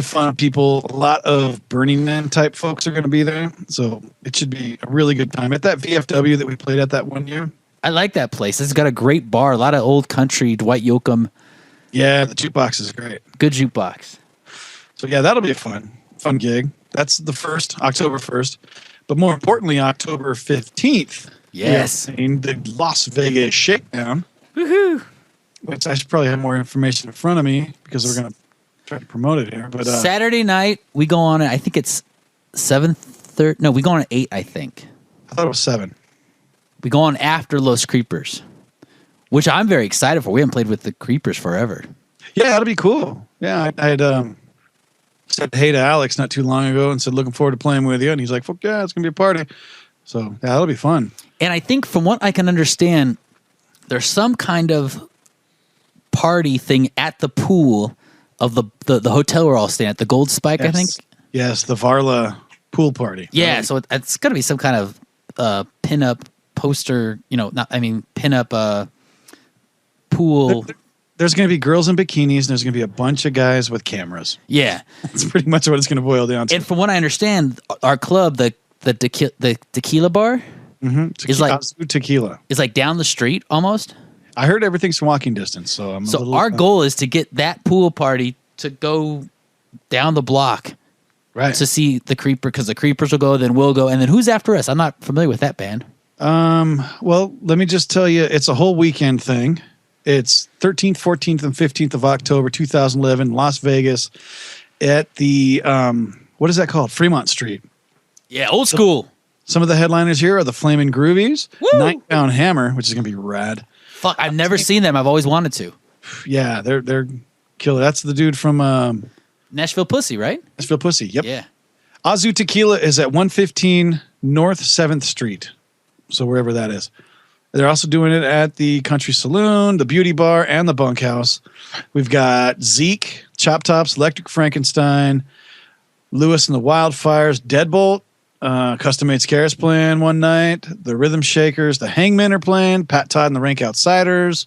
fun people. A lot of Burning Man type folks are going to be there. So it should be a really good time at that VFW that we played at that one year. I like that place. It's got a great bar, a lot of old country, Dwight Yoakam. Yeah, the jukebox is great. Good jukebox. So yeah, that'll be a fun gig. That's the October 1st. But more importantly, October 15th. Yes. The Las Vegas Shakedown. Woohoo! Which I should probably have more information in front of me because we're going to try to promote it here. But Saturday night, we go on, I think it's 7:30. No, we go on at 8, I think. I thought it was 7. We go on after Los Creepers, which I'm very excited for. We haven't played with the Creepers forever. Yeah, that'll be cool. Yeah, I had said hey to Alex not too long ago and said, looking forward to playing with you. And he's like, fuck yeah, it's going to be a party. So, yeah, that'll be fun. And I think from what I can understand, there's some kind of party thing at the pool of the hotel we're all staying at, the Gold Spike, Yes. I think. Yes, the Varla pool party. Yeah, so it's going to be some kind of pin-up poster, pin-up pool. There's going to be girls in bikinis, and there's going to be a bunch of guys with cameras. Yeah. That's pretty much what it's going to boil down to. And from what I understand, our club, the tequila bar, is like tequila. Is like down the street almost. I heard everything's walking distance, so our goal is to get that pool party to go down the block, right, to see the Creeper, because the Creepers will go, then we'll go, and then who's after us? I'm not familiar with that band. Well, let me just tell you, it's a whole weekend thing. It's 13th, 14th, and 15th of October, 2011, Las Vegas, at the what is that called? Fremont Street. Yeah, old school. Some of the headliners here are the Flamin' Groovies, Woo! 9 Pound Hammer, which is going to be rad. Fuck, I've never seen them. I've always wanted to. Yeah, they're killer. That's the dude from Nashville Pussy, right? Nashville Pussy. Yep. Yeah. Azu Tequila is at 115 North 7th Street. So wherever that is. They're also doing it at the Country Saloon, the Beauty Bar, and the Bunkhouse. We've got Zeke, Chop Tops, Electric Frankenstein, Lewis and the Wildfires, Deadbolt, Custom Made Scares playing one night, the Rhythm Shakers, the Hangmen are playing, Pat Todd and the Rank Outsiders,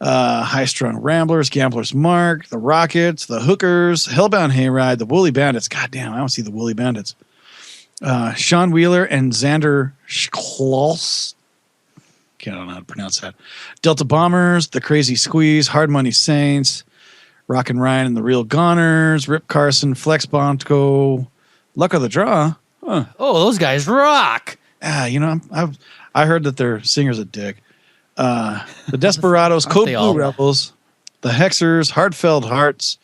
High Strung Ramblers, Gamblers Mark, the Rockets, the Hookers, Hellbound Hayride, the Woolly Bandits. Goddamn, I don't see the Woolly Bandits. Sean Wheeler and Xander Schloss. I don't know how to pronounce that. Delta Bombers, the Crazy Squeeze, Hard Money Saints, Rockin' Ryan and the Real Goners, Rip Carson, Flex Bonco, Luck of the Draw. Huh. Oh, those guys rock. I heard that their singer's a dick. The Desperados, Code Blue Rebels, the Hexers, Heartfelt Hearts,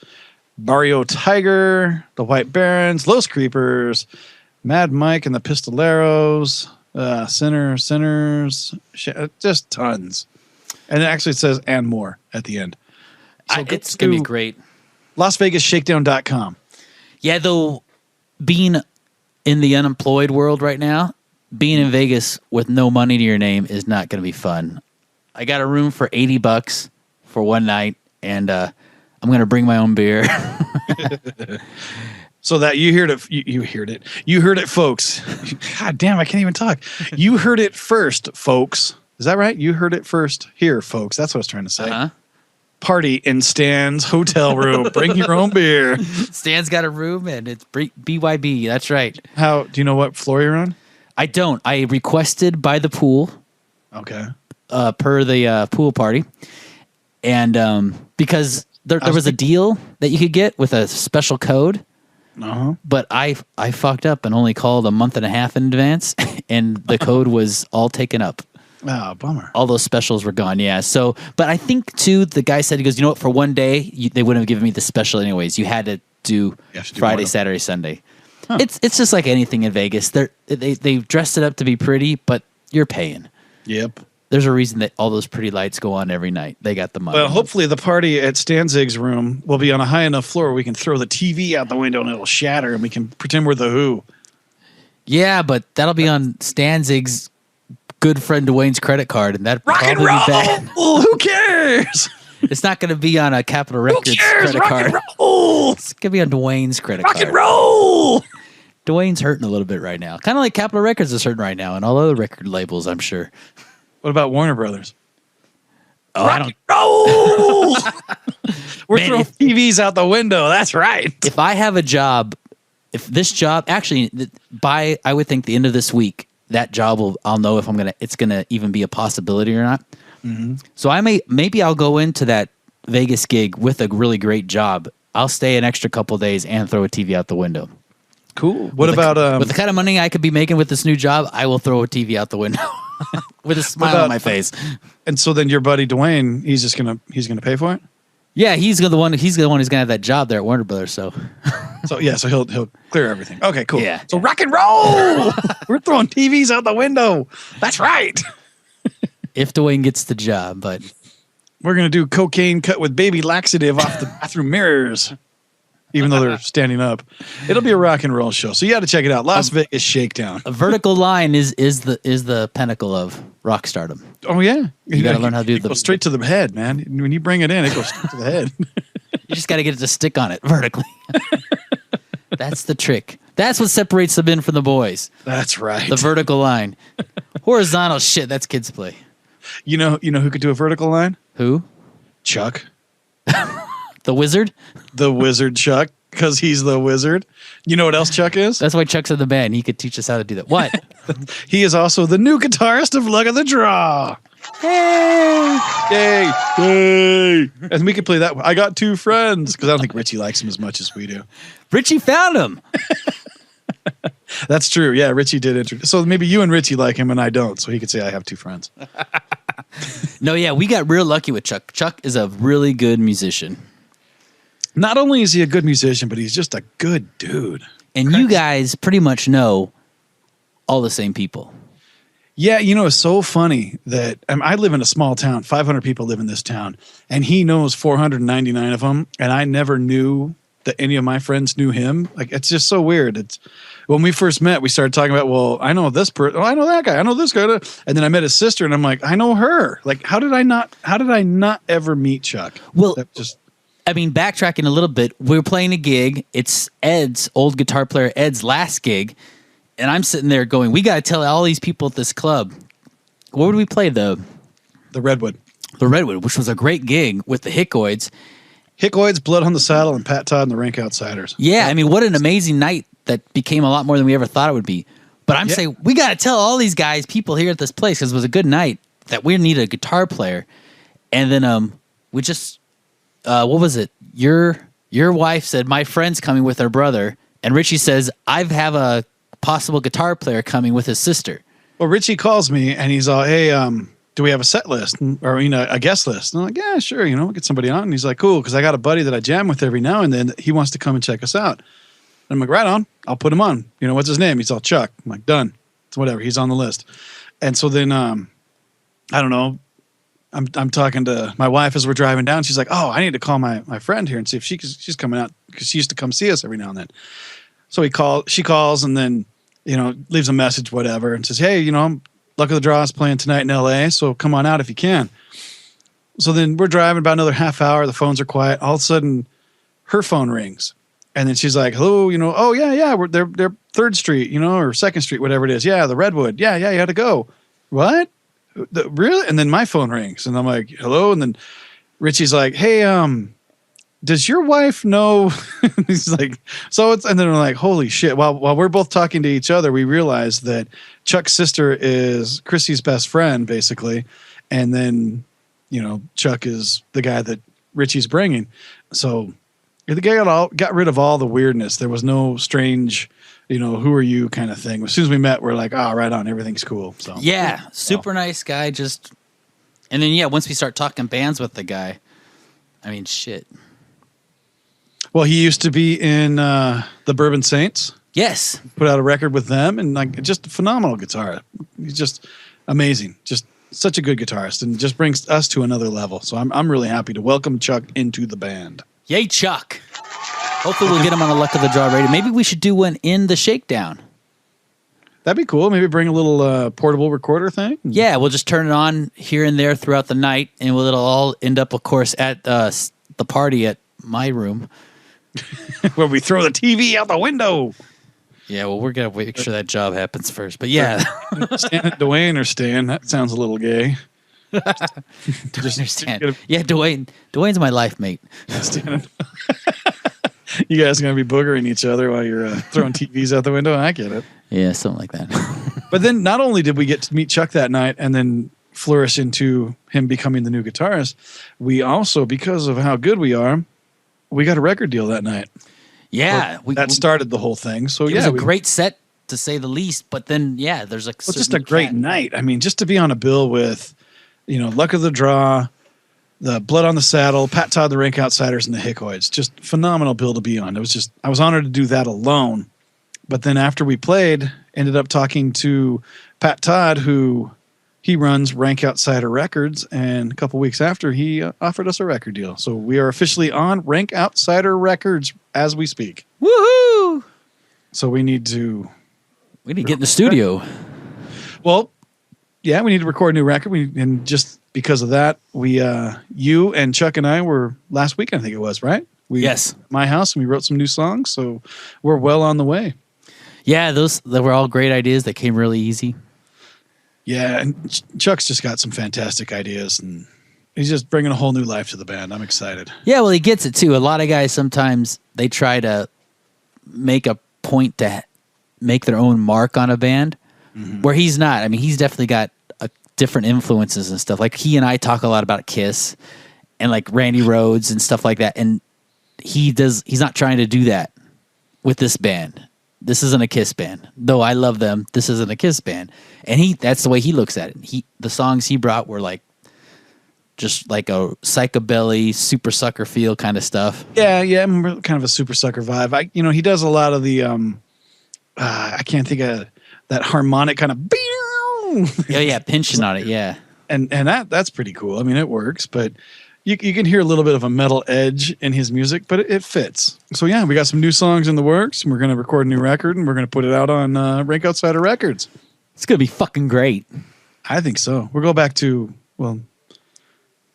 Barrio Tiger, the White Barons, Los Creepers, Mad Mike and the Pistoleros, Sinners, just tons. And it says and more at the end. So it's going to be great. LasVegasShakedown.com. Yeah, though, being in the unemployed world right now, being in Vegas with no money to your name is not going to be fun. I got a room for $80 for one night, and I'm going to bring my own beer. So that you heard it, folks. God damn, I can't even talk. You heard it first, folks. Is that right? You heard it first here, folks. That's what I was trying to say. Uh-huh. Party in Stan's hotel room. Bring your own beer. Stan's got a room, and it's BYB. That's right. Do you know what floor you're on? I don't. I requested by the pool. Okay. Per the pool party, and because there was a deal that you could get with a special code. Uh-huh. But I fucked up and only called a month and a half in advance, and the code was all taken up. Oh, bummer. All those specials were gone, yeah. So, but I think, too, the guy said, he goes, you know what, for one day, they wouldn't have given me the special anyways. You had to do Friday, Saturday, Sunday. It's just like anything in Vegas. They've dressed it up to be pretty, but you're paying. Yep. There's a reason that all those pretty lights go on every night. They got the money. Well, hopefully the party at Stanzig's room will be on a high enough floor where we can throw the TV out the window and it'll shatter and we can pretend we're the Who. Yeah, but that'll be on Stanzig's good friend Dwayne's credit card, and that'd Rock and probably roll! be bad. Who cares? It's not going to be on a Capitol Records credit Rock card. and roll! It's going to be on Dwayne's credit Rock card. and roll! Dwayne's hurting a little bit right now. Kind of like Capitol Records is hurting right now, and all other record labels, I'm sure. What about Warner Brothers? Oh, Rock I don't. roll! We're Man, throwing TVs out the window. That's right. If I have a job, if this job actually by, I would think the end of this week, that job I'll know if it's gonna even be a possibility or not. Mm-hmm. So maybe I'll go into that Vegas gig with a really great job. I'll stay an extra couple of days and throw a TV out the window. Cool. What about with the kind of money I could be making with this new job? I will throw a TV out the window with a smile on my face. And so then your buddy Dwayne, he's gonna pay for it. Yeah, he's the one who's gonna have that job there at Warner Brothers. So he'll clear everything. Okay, cool. Yeah. So rock and roll. We're throwing TVs out the window. That's right. if Dwayne gets the job, but we're gonna do cocaine cut with baby laxative off the bathroom mirrors. Even though they're standing up, it'll be a rock and roll show. So you got to check it out. Las Vegas Shakedown. A vertical line is the pinnacle of rock stardom. Oh yeah, you got to learn how to do go straight to the head, man. When you bring it in, it goes straight to the head. You just got to get it to stick on it vertically. That's the trick. That's what separates the men from the boys. That's right. The vertical line. Horizontal shit. That's kids play. You know who could do a vertical line? Who? Chuck. The Wizard? The Wizard Chuck, because he's the wizard. You know what else Chuck is? That's why Chuck's in the band. He could teach us how to do that. What? He is also the new guitarist of Luck of the Draw. Yay! Yay! Yay! And we could play that one. I got two friends, because I don't think Richie likes him as much as we do. Richie found him. That's true. Yeah, Richie did introduce. So maybe you and Richie like him and I don't. So he could say I have two friends. No, yeah, we got real lucky with Chuck. Chuck is a really good musician. Not only is he a good musician, but he's just a good dude. And you guys pretty much know all the same people. Yeah, it's so funny that I live in a small town. 500 people live in this town. And he knows 499 of them. And I never knew that any of my friends knew him. Like, it's just so weird. It's when we first met, we started talking about, well, I know this person. Oh, I know that guy. I know this guy. And then I met his sister and I'm like, I know her. Like, how did I not ever meet Chuck? Well, backtracking a little bit, we were playing a gig. It's Ed's, old guitar player Ed's last gig. And I'm sitting there going, we got to tell all these people at this club. What would we play? The Redwood. The Redwood, which was a great gig with the Hickoids. Hickoids, Blood on the Saddle, and Pat Todd and the Rank Outsiders. Yeah, what an amazing night that became a lot more than we ever thought it would be. But I'm saying, we got to tell all these guys, people here at this place, because it was a good night, that we need a guitar player. And then we just... what was it? Your wife said, my friend's coming with her brother. And Richie says, I have a possible guitar player coming with his sister. Well, Richie calls me and he's all, hey, do we have a set list or, a guest list? And I'm like, yeah, sure. We'll get somebody on. And he's like, cool. Cause I got a buddy that I jam with every now and then. He wants to come and check us out. And I'm like, right on. I'll put him on. What's his name? He's all Chuck. I'm like, done. It's whatever. He's on the list. And so then, I don't know. I'm talking to my wife as we're driving down. She's like, oh, I need to call my friend here and see if she's coming out because she used to come see us every now and then. So she calls and then, leaves a message, whatever, and says, hey, Luck of the Draw is playing tonight in LA. So come on out if you can. So then we're driving about another half hour. The phones are quiet. All of a sudden her phone rings and then she's like, hello, oh yeah. They're 3rd Street, or 2nd Street, whatever it is. Yeah. The Redwood. Yeah. You had to go. What? Really? And then my phone rings and I'm like, hello. And then Richie's like, hey, does your wife know? He's like, so it's, and then we're like, holy shit. While we're both talking to each other, we realize that Chuck's sister is Chrissy's best friend, basically. And then, Chuck is the guy that Richie's bringing. So the guy got rid of all the weirdness. There was no strange, who are you kind of thing. As soon as we met, we're like, oh, right on. Everything's cool. So yeah, super nice guy. And then, once we start talking bands with the guy, shit. Well, he used to be in the Bourbon Saints. Yes. Put out a record with them, and like just a phenomenal guitar. He's just amazing. Just such a good guitarist, and just brings us to another level. So I'm really happy to welcome Chuck into the band. Yay, Chuck. Hopefully we'll get him on the Luck of the Draw radio. Maybe we should do one in the Shakedown. That'd be cool. Maybe bring a little portable recorder thing. Yeah, we'll just turn it on here and there throughout the night, and it'll all end up, of course, at the party at my room. Where we throw the TV out the window. Yeah, well, we're going to make sure that job happens first. But yeah. Stan and Dwayne are staying. That sounds a little gay. Understand. Yeah, Dwayne's my life mate. You guys are going to be boogering each other while you're throwing TVs out the window. I get it. Yeah, something like that. But then not only did we get to meet Chuck that night and then flourish into him becoming the new guitarist, we also, because of how good we are, we got a record deal that night. Yeah. That started the whole thing. So it was a great set, to say the least. But then, yeah, there's like just a great night. I mean, just to be on a bill with, Luck of the Draw, the Blood on the Saddle, Pat Todd, the Rank Outsiders, and the Hickoids. Just phenomenal bill to be on. I was honored to do that alone. But then after we played, ended up talking to Pat Todd, who he runs Rank Outsider Records, and a couple weeks after, he offered us a record deal. So we are officially on Rank Outsider Records as we speak. Woohoo! So we need to get in the studio. Well, yeah, we need to record a new record. And just because of that, you and Chuck and I were last weekend, I think it was, right? Yes. My house, and we wrote some new songs, so we're well on the way. Yeah, they were all great ideas that came really easy. Yeah, and Chuck's just got some fantastic ideas, and he's just bringing a whole new life to the band. I'm excited. Yeah, well, he gets it too. A lot of guys, sometimes they try to make a point to make their own mark on a band, where he's not. I mean, he's definitely got different influences and stuff. Like, he and I talk a lot about Kiss and like Randy Rhoads and stuff like that, and he's not trying to do that with this band. This isn't a Kiss band. Though I love them, this isn't a Kiss band. And that's the way he looks at it. The songs he brought were like just like a psychobilly, super sucker feel kind of stuff. Yeah, kind of a super sucker vibe. He does a lot of the I can't think of that harmonic kind of yeah, pinching on it, yeah. And that's pretty cool. I mean, it works, but you can hear a little bit of a metal edge in his music, but it fits. So yeah, we got some new songs in the works, and we're going to record a new record, and we're going to put it out on Rank Outsider Records. It's going to be fucking great. I think so. We'll go back to, well,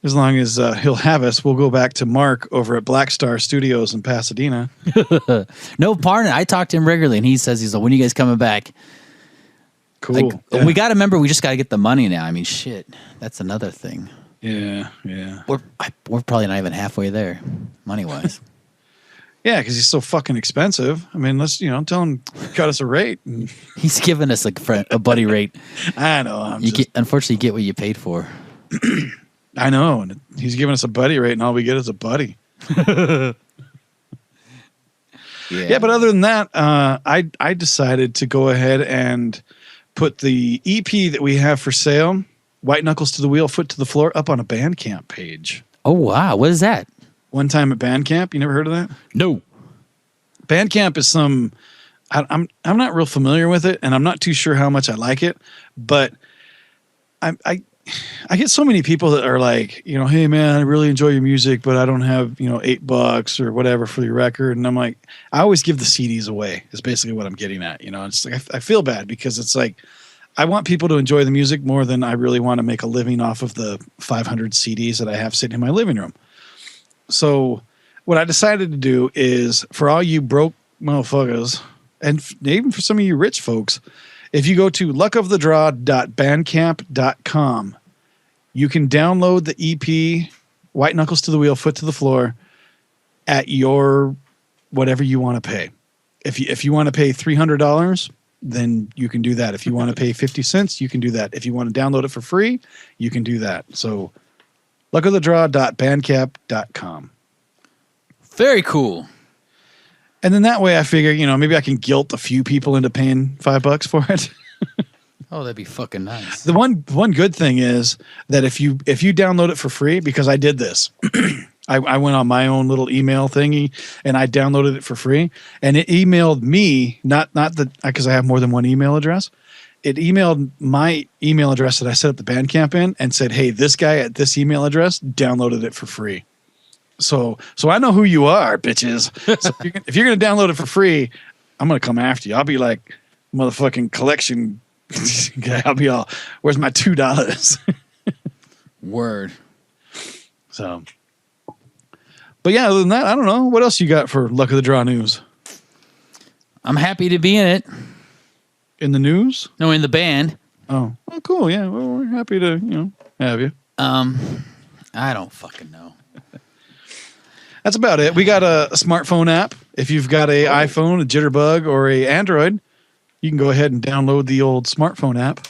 as long as he'll have us, we'll go back to Mark over at Black Star Studios in Pasadena. No, pardon. I talk to him regularly, and he says, he's like, when are you guys coming back? Cool. Like, yeah. We got to remember, we just got to get the money now. I mean, shit, that's another thing. Yeah. We're probably not even halfway there, money-wise. Yeah, because he's so fucking expensive. I mean, let's tell him cut us a rate. He's giving us a buddy rate. I know. Unfortunately, you get what you paid for. I know, and he's giving us a buddy rate, and all we get is a buddy. Yeah, but other than that, I decided to go ahead and put the EP that we have for sale, White Knuckles to the Wheel, Foot to the Floor, up on a Bandcamp page. Oh, wow. What is that? One Time at Bandcamp. You never heard of that? No. Bandcamp is I'm not real familiar with it, and I'm not too sure how much I like it, but I get so many people that are like, hey man, I really enjoy your music, but I don't have, $8 or whatever for your record. And I'm like, I always give the CDs away is basically what I'm getting at. It's like, I feel bad because it's like, I want people to enjoy the music more than I really want to make a living off of the 500 CDs that I have sitting in my living room. So what I decided to do is, for all you broke motherfuckers, and even for some of you rich folks, if you go to luckofthedraw.bandcamp.com, you can download the EP, White Knuckles to the Wheel, Foot to the Floor, at your whatever you want to pay. If you want to pay $300, then you can do that. If you want to pay 50 cents, you can do that. If you want to download it for free, you can do that. So luckofthedraw.bandcamp.com. Very cool. And then that way I figure, maybe I can guilt a few people into paying $5 for it. Oh, that'd be fucking nice. The one good thing is that if you download it for free, because I did this, I went on my own little email thingy and I downloaded it for free, and it emailed me, not because I have more than one email address. It emailed my email address that I set up the Bandcamp in and said, hey, this guy at this email address downloaded it for free. So I know who you are, bitches. So if you're going to download it for free, I'm going to come after you. I'll be like motherfucking collection guy. I'll be all, where's my $2? Word. So, but yeah, other than that, I don't know. What else you got for Luck of the Draw news? I'm happy to be in it. In the news? No, in the band. Oh, cool. Yeah, well, we're happy to have you. I don't fucking know. That's about it. We got a smartphone app. If you've got a iPhone, a Jitterbug, or a Android, you can go ahead and download the old smartphone app.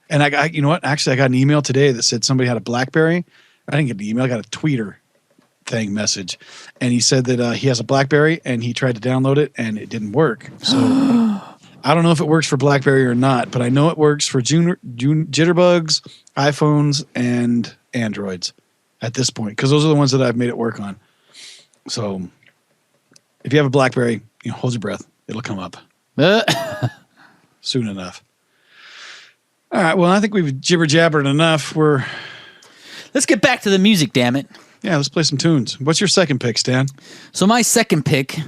And I you know what? Actually, I got an email today that said somebody had a BlackBerry. I didn't get the email. I got a tweeter thing message, and he said that he has a BlackBerry and he tried to download it and it didn't work. So I don't know if it works for BlackBerry or not, but I know it works for Jitterbugs, iPhones, and Androids at this point, because those are the ones that I've made it work on. So if you have a BlackBerry, hold your breath. It'll come up soon enough. All right. Well, I think we've jibber-jabbered enough. Let's get back to the music, damn it. Yeah, let's play some tunes. What's your second pick, Stan? So my second pick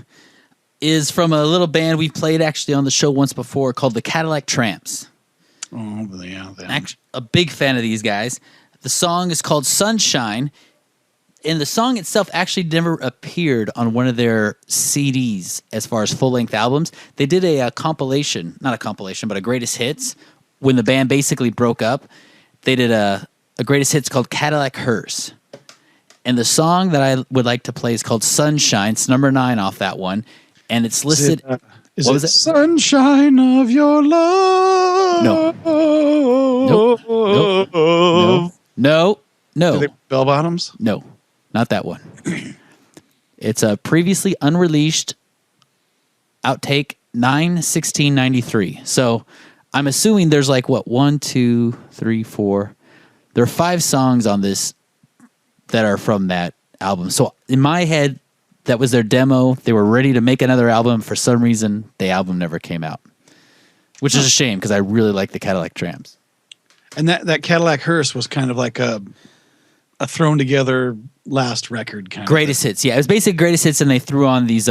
is from a little band we played actually on the show once before called the Cadillac Tramps. Oh, yeah. Actually, a big fan of these guys. The song is called Sunshine, and the song itself actually never appeared on one of their CDs as far as full-length albums. They did a compilation, not a compilation, but a greatest hits. When the band basically broke up, they did a greatest hits called Cadillac Hearse. And the song that I would like to play is called Sunshine. It's number 9 off that one. And it's listed... Is it Sunshine of Your Love? No. Nope. No. Are they bell bottoms? No, not that one. It's a previously unreleased outtake 9/16/93. So I'm assuming there's like, 1, 2, 3, 4. There are 5 songs on this that are from that album. So in my head, that was their demo. They were ready to make another album. For some reason, the album never came out, which is a shame because I really like the Cadillac Tramps. And that Cadillac Hearse was kind of like a thrown together last record kind Greatest hits. Yeah, it was basically greatest hits, and they threw on these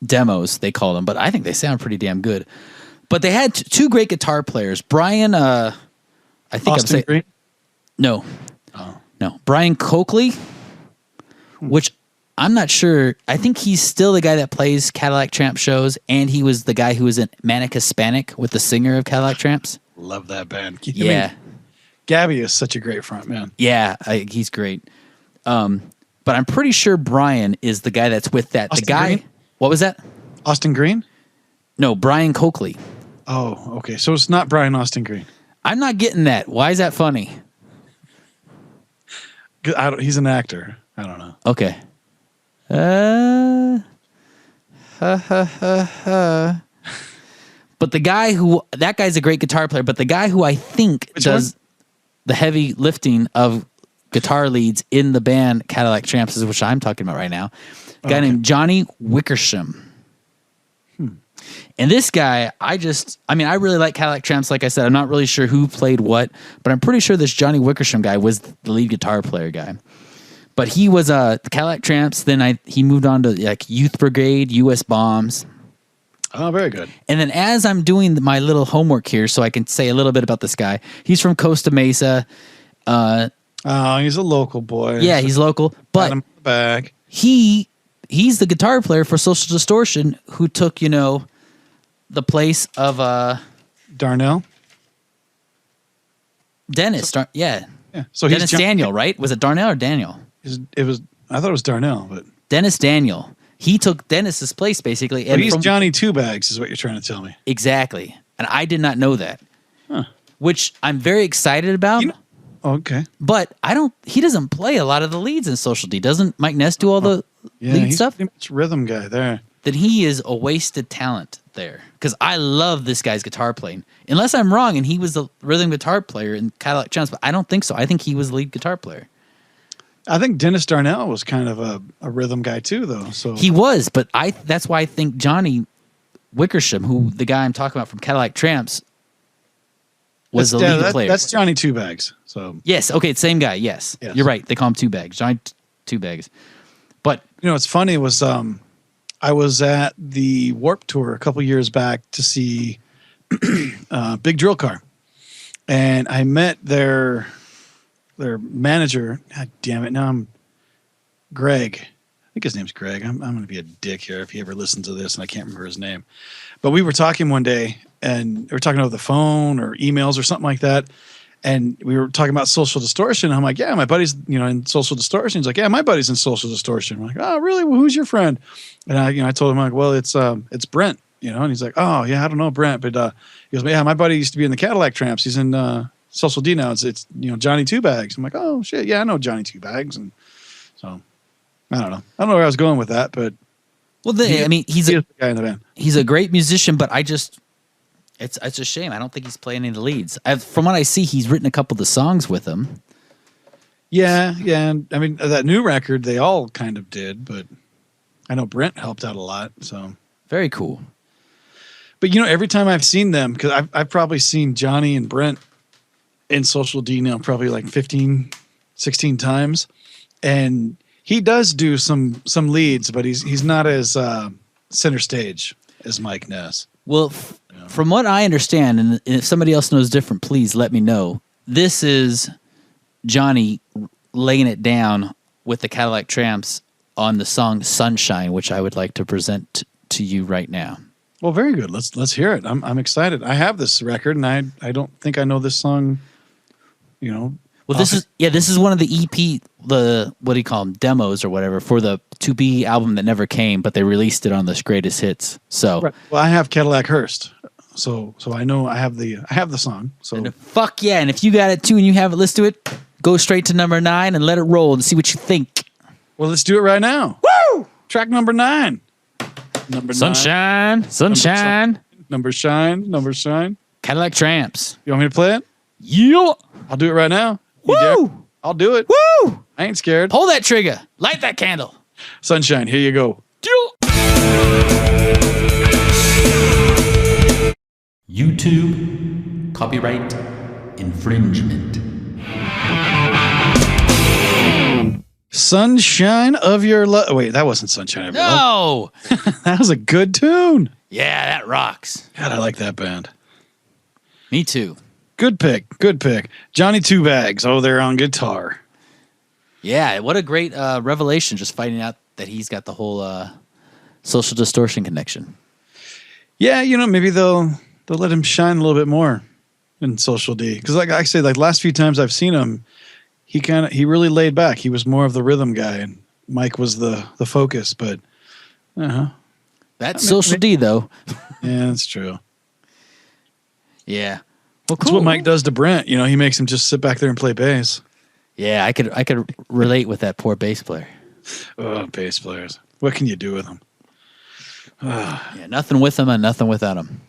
demos, they call them. But I think they sound pretty damn good. But they had 2 great guitar players. Brian, I think Austin I'm saying... Green? No. Oh. No. Brian Coakley, which I'm not sure. I think he's still the guy that plays Cadillac Tramp shows, and he was the guy who was in Manic Hispanic with the singer of Cadillac Tramps. Love that band. Yeah. Gabby is such a great front man. Yeah, he's great. But I'm pretty sure Brian is the guy that's with that. Austin the guy. Green? What was that? Austin Green? No, Brian Coakley. Oh, okay. So it's not Brian Austin Green. I'm not getting that. Why is that funny? He's an actor. I don't know. Okay. But that guy's a great guitar player, but the guy who I think does the heavy lifting of guitar leads in the band Cadillac Tramps is which I'm talking about right now. A guy named Jonny Wickersham. And this guy, I really like Cadillac Tramps. Like I said, I'm not really sure who played what, but I'm pretty sure this Jonny Wickersham guy was the lead guitar player guy. But he was the Cadillac Tramps. Then he moved on to like Youth Brigade, U.S. Bombs. Oh, very good. And then as I'm doing my little homework here, so I can say a little bit about this guy. He's from Costa Mesa. Oh, he's a local boy. Yeah, he's local. But pat him on the back. He's the guitar player for Social Distortion who took, the place of Darnell? Dennis. Yeah. So Dennis Daniel, right? Was it Darnell or Daniel? I thought it was Darnell, but Dennis Daniel. He took Dennis's place basically. But he's Johnny Two Bags, is what you're trying to tell me. Exactly, and I did not know that, which I'm very excited about. Okay, but he doesn't play a lot of the leads in Social D. Doesn't Mike Ness do all the lead stuff? Pretty much rhythm guy there. Then he is a wasted talent there because I love this guy's guitar playing. Unless I'm wrong, and he was the rhythm guitar player in Cadillac Tramps, but I don't think so. I think he was the lead guitar player. I think Dennis Darnell was kind of a rhythm guy too, though. So He was, but that's why I think Jonny Wickersham, who the guy I'm talking about from Cadillac Tramps, was the lead player. That's Johnny Two Bags. So yes, okay, same guy. Yes, you're right. They call him Two Bags, Johnny Two Bags. But what's funny was I was at the Warp Tour a couple years back to see Big Drill Car, and I met their manager. God damn it! Now I'm Greg. I think his name's Greg. I'm going to be a dick here if he ever listens to this, and I can't remember his name. But we were talking one day, and we were talking over the phone or emails or something like that. And we were talking about Social Distortion. I'm like, yeah, my buddy's, in Social Distortion. He's like, yeah, my buddy's in Social Distortion. I'm like, oh, really? Well, who's your friend? And I told him, like, well, it's Brent, and he's like, oh, yeah, I don't know Brent. But he goes, yeah, my buddy used to be in the Cadillac Tramps. He's in Social D now. It's Johnny Two Bags. I'm like, oh, shit. Yeah, I know Johnny Two Bags. And so I don't know. I don't know where I was going with that, but. Well, he's the guy in the band. He's a great musician, but it's a shame. I don't think he's playing any of the leads. From what I see, he's written a couple of the songs with him. Yeah. And that new record, they all kind of did, but I know Brent helped out a lot. So very cool. But every time I've seen them, because I've probably seen Johnny and Brent in Social D now probably like 15, 16 times, and he does do some leads, but he's not as center stage as Mike Ness. Well, from what I understand, and if somebody else knows different, please let me know. This is Johnny laying it down with the Cadillac Tramps on the song "Sunshine," which I would like to present to you right now. Well, very good. Let's hear it. I'm excited. I have this record, and I don't think I know this song. Well, this is one of the EP, what do you call them, demos or whatever for the To Be album that never came, but they released it on this Greatest Hits. So, right. Well, I have Cadillac Hearst, so I know I have the song. So fuck yeah! And if you got it too, and you haven't listened to it, go straight to number 9 and let it roll and see what you think. Well, let's do it right now. Woo! Track number 9. Sunshine, 9. Sunshine. Number shine. Cadillac Tramps. You want me to play it? Yeah. I'll do it right now. Woo! I'll do it. Woo! I ain't scared. Pull that trigger. Light that candle. Sunshine, here you go. YouTube copyright infringement. Sunshine of Your Love. Wait, that wasn't Sunshine of Your Love. No! That was a good tune. Yeah, that rocks. God, I like that band. Me too. Good pick. Johnny Two Bags over there on guitar. Yeah, what a great revelation, just finding out that he's got the whole Social Distortion connection. Yeah, maybe they'll let him shine a little bit more in Social D. Because like I say, like last few times I've seen him, he really laid back. He was more of the rhythm guy, and Mike was the focus. But that's Social D though. Yeah, that's true. Yeah. Well, cool. That's what Mike does to Brent. He makes him just sit back there and play bass. Yeah, I could relate with that poor bass player. Oh, bass players. What can you do with them? Yeah, nothing with them and nothing without them.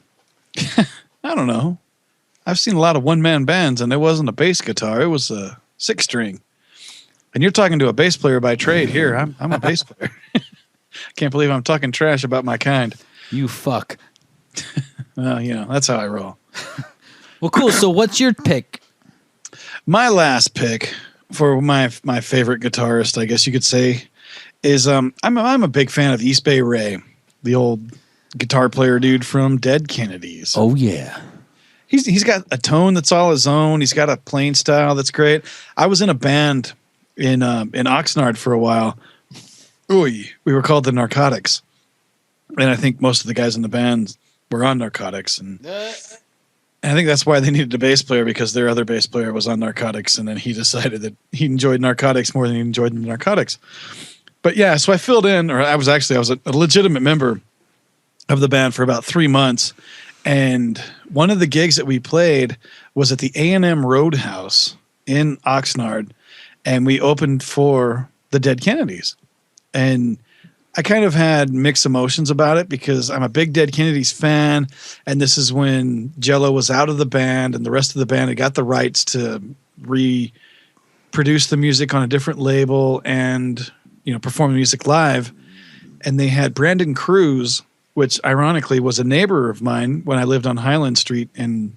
I don't know. I've seen a lot of one-man bands, and it wasn't a bass guitar. It was a 6-string. And you're talking to a bass player by trade here. I'm a bass player. Can't believe I'm talking trash about my kind. You fuck. That's how I roll. Well, cool. So what's your pick? My last pick for my favorite guitarist, I guess you could say, is I'm a big fan of East Bay Ray, the old guitar player dude from Dead Kennedys. Oh yeah. He's got a tone that's all his own. He's got a playing style that's great. I was in a band in Oxnard for a while. We were called the Narcotics. And I think most of the guys in the band were on Narcotics, and I think that's why they needed a bass player, because their other bass player was on Narcotics, and then he decided that he enjoyed Narcotics more than he enjoyed the Narcotics. But yeah, so I filled in, or I was a legitimate member of the band for about 3 months, and one of the gigs that we played was at the A&M Roadhouse in Oxnard, and we opened for the Dead Kennedys. And I kind of had mixed emotions about it, because I'm a big Dead Kennedys fan, and this is when Jello was out of the band, and the rest of the band had got the rights to produce the music on a different label and, perform the music live. And they had Brandon Cruz, which ironically was a neighbor of mine when I lived on Highland Street in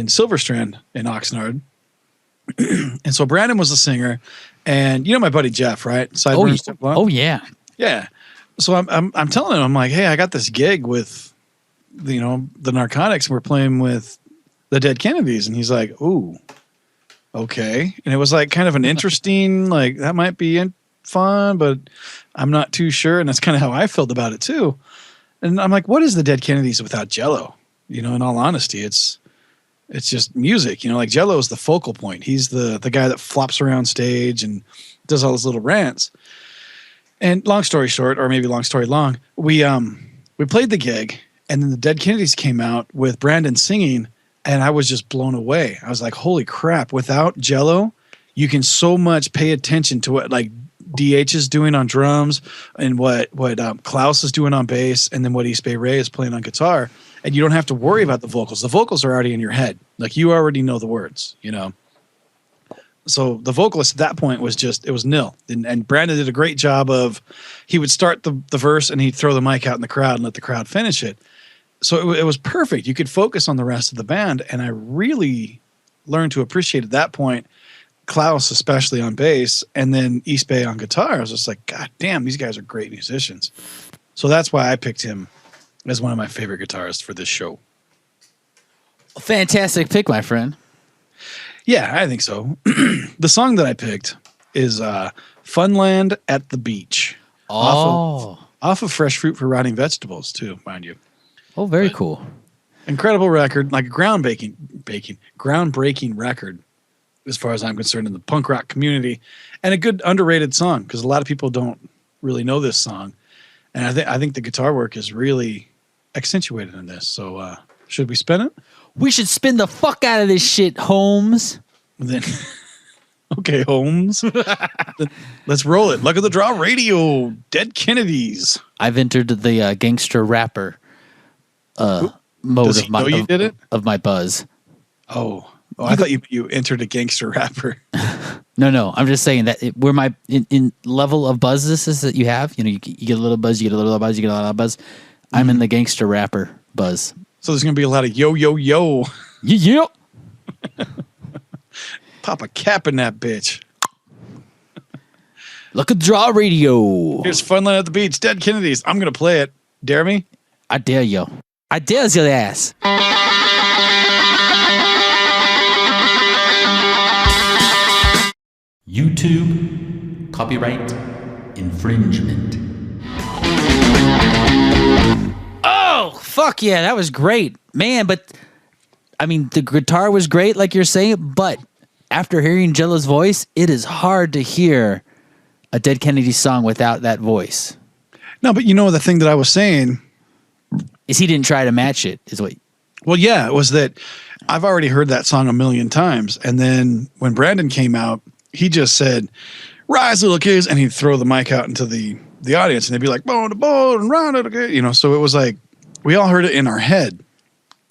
Silver Strand in Oxnard. And so Brandon was the singer, and my buddy Jeff, right? Oh yeah. Yeah. So I'm telling him, I'm like, hey, I got this gig with the Narcotics, and we're playing with the Dead Kennedys. And he's like, ooh, okay. And it was like kind of an interesting, like that might be fun, but I'm not too sure. And that's kind of how I felt about it too. And I'm like, what is the Dead Kennedys without Jello? In all honesty, it's just music, like Jello is the focal point. He's the guy that flops around stage and does all those little rants. And long story short, or maybe long story long, we played the gig, and then the Dead Kennedys came out with Brandon singing, and I was just blown away. I was like, holy crap, without Jello, you can so much pay attention to what like DH is doing on drums and what Klaus is doing on bass, and then what East Bay Ray is playing on guitar. And you don't have to worry about the vocals. The vocals are already in your head. Like you already know the words, So the vocalist at that point was it was nil. And Brandon did a great job he would start the verse and he'd throw the mic out in the crowd and let the crowd finish it. So it was perfect. You could focus on the rest of the band. And I really learned to appreciate at that point Klaus, especially on bass, and then East Bay on guitar. I was just like, God damn, these guys are great musicians. So that's why I picked him as one of my favorite guitarists for this show. Fantastic pick, my friend. Yeah, I think so. The song that I picked is Funland at the Beach. Oh. Off of Fresh Fruit for Rotting Vegetables, too, mind you. Oh, very cool. Incredible record, like a groundbreaking record as far as I'm concerned in the punk rock community, and a good underrated song because a lot of people don't really know this song. And I think the guitar work is really accentuated in this. So should we spin it? We should spin the fuck out of this shit, Holmes. Then, okay, Holmes. Then let's roll it. Luck of the Draw Radio, Dead Kennedys. I've entered the gangster rapper mode of my buzz. Oh, I thought you entered a gangster rapper. No. I'm just saying that where my in level of buzz this is that you have. You get a little buzz, you get a little buzz, you get a lot of buzz. I'm in the gangster rapper buzz. So there's going to be a lot of yo. Yeah. Pop a cap in that bitch. Luck of the Draw Radio. Here's Funland at the Beach, Dead Kennedys. I'm going to play it. Dare me? I dare you. I dare your ass. YouTube copyright infringement. Oh, fuck yeah, that was great. Man, but I mean, the guitar was great, like you're saying, but after hearing Jello's voice, it is hard to hear a Dead Kennedy song without that voice. No, but the thing that I was saying is he didn't try to match it, is what. Well, yeah, it was that I've already heard that song a million times. And then when Brandon came out, he just said, "Rise, little kids," and he'd throw the mic out into the audience, and they'd be like, "Bone to bone and round it again," So it was like we all heard it in our head.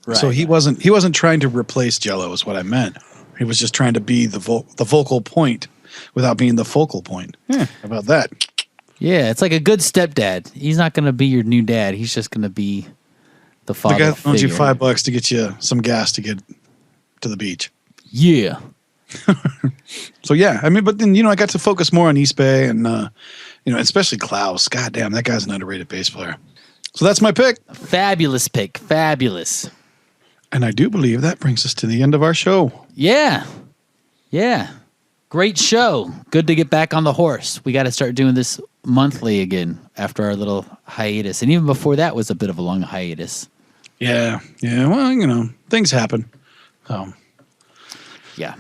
Right. So he wasn't trying to replace Jello, is what I meant. He was just trying to be the vocal point without being the focal point. How about that? Yeah, it's like a good stepdad. He's not going to be your new dad. He's just going to be the father. The guy that owns you $5 to get you some gas to get to the beach. Yeah. So yeah, I mean, but then I got to focus more on East Bay and especially Klaus. God damn, that guy's an underrated bass player. So that's my pick. Fabulous pick, fabulous. And I do believe that brings us to the end of our show. Yeah, great show. Good to get back on the horse. We got to start doing this monthly again after our little hiatus, and even before that was a bit of a long hiatus. Yeah. Well, things happen. So yeah.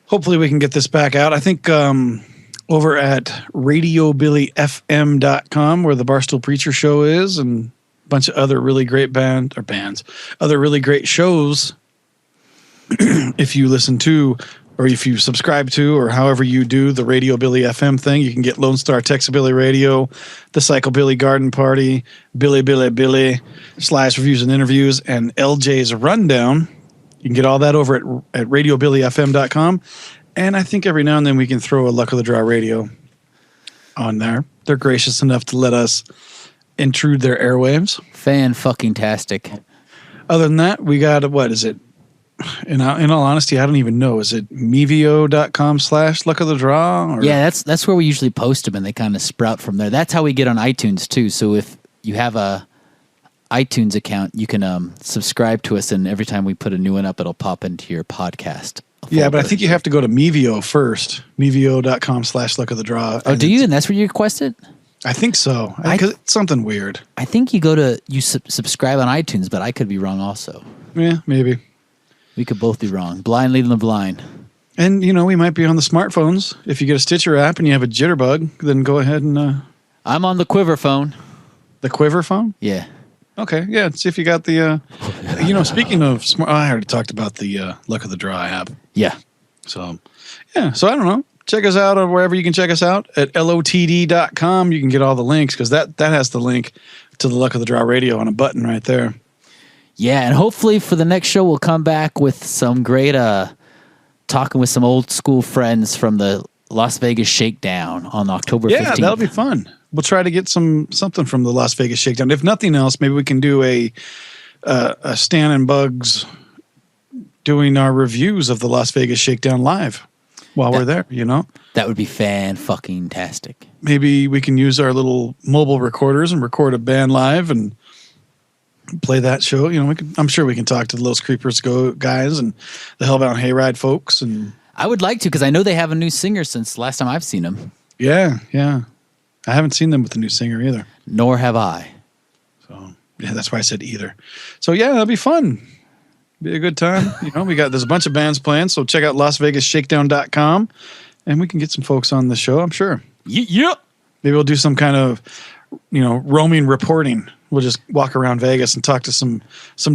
Hopefully we can get this back out. I think over at radiobillyfm.com, where the Barstool Preacher Show is, and a bunch of other really great other really great shows, if you listen to, or if you subscribe to, or however you do the Radio Billy FM thing, you can get Lone Star Texabilly Radio, the Psychobilly Garden Party, Billy, Sly's Reviews and Interviews, and LJ's Rundown. You can get all that over at radiobillyfm.com. And I think every now and then we can throw a Luck of the Draw radio on there. They're gracious enough to let us intrude their airwaves. Fan-fucking-tastic. Other than that, we got, what is it? In all honesty, I don't even know. Is it mevio.com/luck of the draw? Or? Yeah, that's where we usually post them, and they kind of sprout from there. That's how we get on iTunes, too. So if you have a iTunes account, you can subscribe to us, and every time we put a new one up, it'll pop into your podcast. Yeah, but I think you have to go to Mevio first. Mevio.com/luck of the draw. Oh, do you? And that's where you request it? I think so. Because it's something weird. I think you go to, subscribe on iTunes, but I could be wrong also. Yeah, maybe. We could both be wrong. Blind leading the blind. And, we might be on the smartphones. If you get a Stitcher app and you have a jitterbug, then go ahead and... I'm on the Quiver phone. The Quiver phone? Yeah. Okay, yeah. See if you got the... speaking of smart... I already talked about the Luck of the Draw app. Yeah. So, yeah. So, I don't know. Check us out or wherever you can check us out. At lotd.com, you can get all the links because that has the link to the Luck of the Draw radio on a button right there. Yeah, and hopefully for the next show, we'll come back with some great talking with some old school friends from the Las Vegas Shakedown on October 15th. Yeah, that'll be fun. We'll try to get something from the Las Vegas Shakedown. If nothing else, maybe we can do a Stan and Bugs doing our reviews of the Las Vegas Shakedown live while we're there, That would be fan-fucking-tastic. Maybe we can use our little mobile recorders and record a band live and play that show. I'm sure we can talk to the Los Creepers guys and the Hellbound Hayride folks. And I would like to because I know they have a new singer since last time I've seen them. Yeah. I haven't seen them with the new singer either. Nor have I. So, yeah, that's why I said either. So, yeah, that'll be fun. Be a good time. There's a bunch of bands playing, so check out LasVegasShakedown.com, and we can get some folks on the show, I'm sure. Yeah. Maybe we'll do some kind of, roaming reporting. We'll just walk around Vegas and talk to some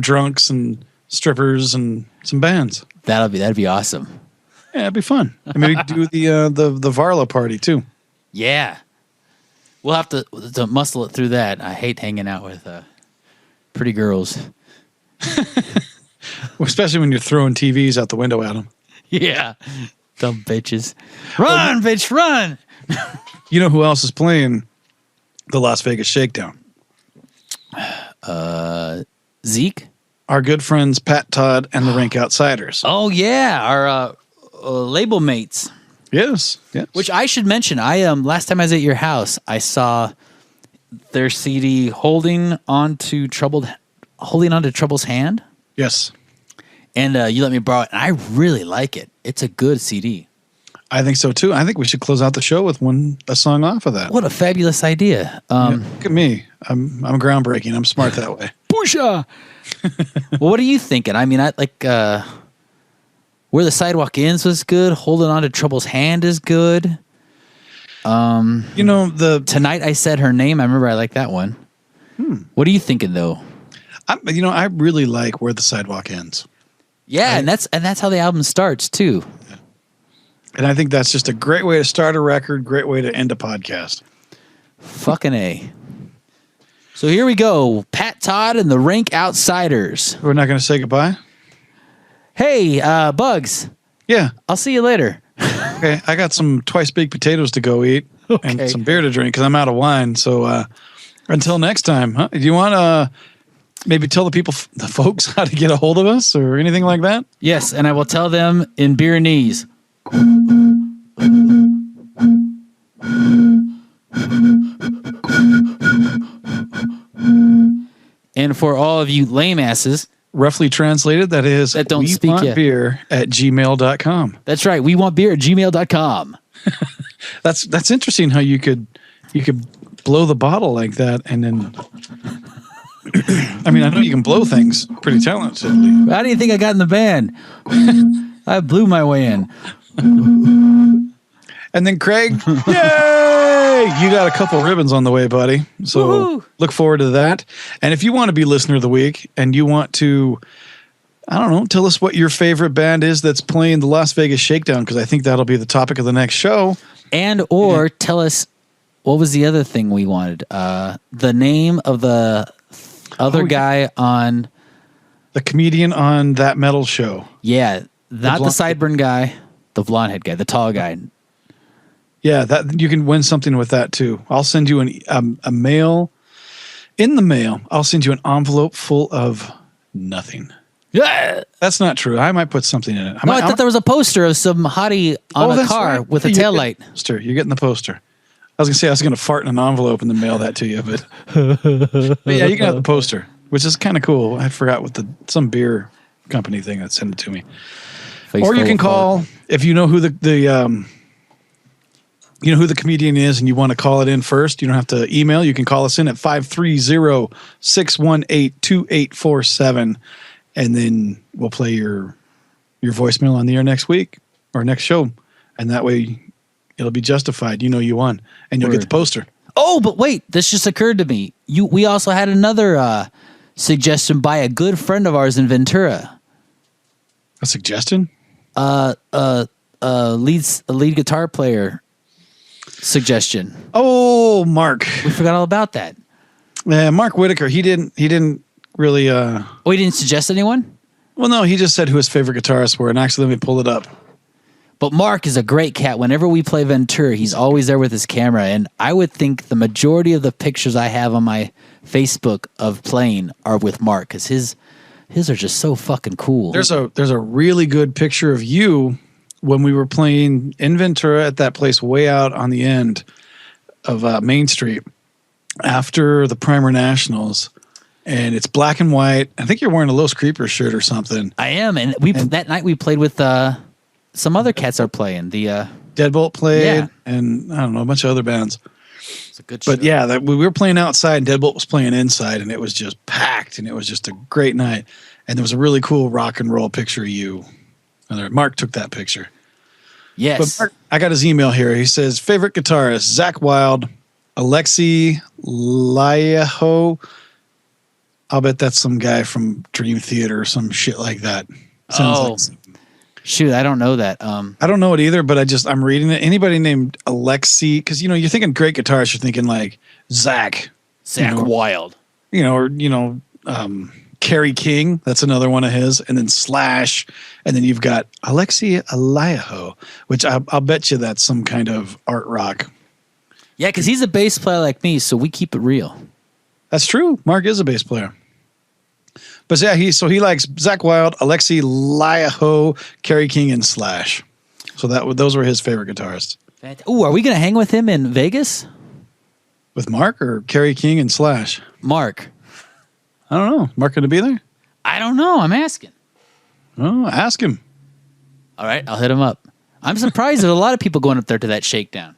drunks and strippers and some bands. That'd be awesome. Yeah, it'd be fun. And maybe do the Varla party too. Yeah. We'll have to muscle it through that. I hate hanging out with pretty girls. Especially when you're throwing TVs out the window at them. Yeah. Dumb bitches. Run, bitch, run! You know who else is playing the Las Vegas Shakedown? Zeke? Our good friends Pat Todd and the Rink Outsiders. Oh, yeah. Our label mates. Yes. Which I should mention. Last time I was at your house, I saw their CD Holding On to Trouble's Hand. Yes. And you let me borrow it, and I really like it. It's a good CD. I think so too. I think we should close out the show with a song off of that. What a fabulous idea! Look at me. I'm groundbreaking. I'm smart that way. Pusha. Well, what are you thinking? I mean, I like Where the Sidewalk Ends was good. Holding On to Trouble's Hand is good. Tonight I Said Her Name. I remember I like that one. What are you thinking though? I really like Where the Sidewalk Ends. Yeah, and that's how the album starts too. And I think that's just a great way to start a record, great way to end a podcast. Fucking A. So here we go. Pat Todd and the Rink Outsiders. We're not going to say goodbye? Hey, Bugs. Yeah. I'll see you later. Okay, I got some twice baked potatoes to go eat and some beer to drink because I'm out of wine. So until next time, do you want to maybe tell the folks how to get a hold of us or anything like that? Yes, and I will tell them in Bearnese. And for all of you lame asses, roughly translated, that is, that don't speak yet. beer at gmail.com. That's right. We want beer at gmail.com. That's interesting how you could blow the bottle like that and then I mean, I know you can blow things pretty talentedly. How do you think I got in the band? I blew my way in. And then Craig, yay! You got a couple ribbons on the way, buddy. So Woo-hoo. Look forward to that. And if you want to be listener of the week and you want to, I don't know, tell us what your favorite band is that's playing the Las Vegas Shakedown, because I think that'll be the topic of the next show. Or tell us, what was the other thing we wanted? The name of the other guy on... The comedian on That Metal Show. Yeah, not the Sideburn guy. The blonde head guy, the tall guy. Yeah, that you can win something with that too. I'll send you a mail. In the mail, I'll send you an envelope full of nothing. Yeah. That's not true. I might put something in it. I thought there was a poster of some hottie on a car with a taillight. You're getting the poster. I was going to say I was going to fart in an envelope and then mail that to you, but yeah, you can have the poster, which is kind of cool. I forgot what some beer company thing that sent it to me. Or you can call if you know who the comedian is and you want to call it in first. You don't have to email. You can call us in at 530-618-2847, and then we'll play your voicemail on the air next week or next show, and that way it'll be justified. You won, and you'll get the poster. Oh, but wait, this just occurred to me. We also had another suggestion by a good friend of ours in Ventura. A suggestion? Lead guitar player suggestion. Oh, Mark. We forgot all about that. Yeah, Mark Whitaker. He didn't really. Oh, he didn't suggest anyone? Well, no, he just said who his favorite guitarists were, and actually, let me pull it up. But Mark is a great cat. Whenever we play Ventura, he's always there with his camera, and I would think the majority of the pictures I have on my Facebook of playing are with Mark because his are just so fucking cool. There's a really good picture of you when we were playing in Ventura at that place way out on the end of Main Street after the Primer Nationals, and it's black and white. I think you're wearing a Los Creepers shirt or something. I am, and that night we played with some other cats are playing. The Deadbolt played, and I don't know, a bunch of other bands. It's a good show. But yeah, we were playing outside, and Deadbolt was playing inside, and it was just packed, and it was just a great night. And there was a really cool rock and roll picture of you. Mark took that picture. Yes. But Mark, I got his email here. He says, favorite guitarist, Zakk Wylde, Alexei Lyaho. I'll bet that's some guy from Dream Theater or some shit like that. Sounds like shoot, I don't know that. I don't know it either, but I'm reading it. Anybody named Alexei, because you're thinking great guitarist, you're thinking like Zakk Wylde, or Kerry King, that's another one of his, and then Slash, and then you've got Alexei Lyaho, which I'll bet you that's some kind of art rock. Yeah, because he's a bass player like me, so we keep it real. That's true. Mark is a bass player. But yeah, he likes Zakk Wylde, Alexei Lyaho, Kerry King, and Slash. So those were his favorite guitarists. Oh, are we going to hang with him in Vegas? With Mark or Kerry King and Slash? Mark. I don't know. Mark going to be there? I don't know. I'm asking. Oh, ask him. All right, I'll hit him up. I'm surprised there's a lot of people going up there to that shakedown.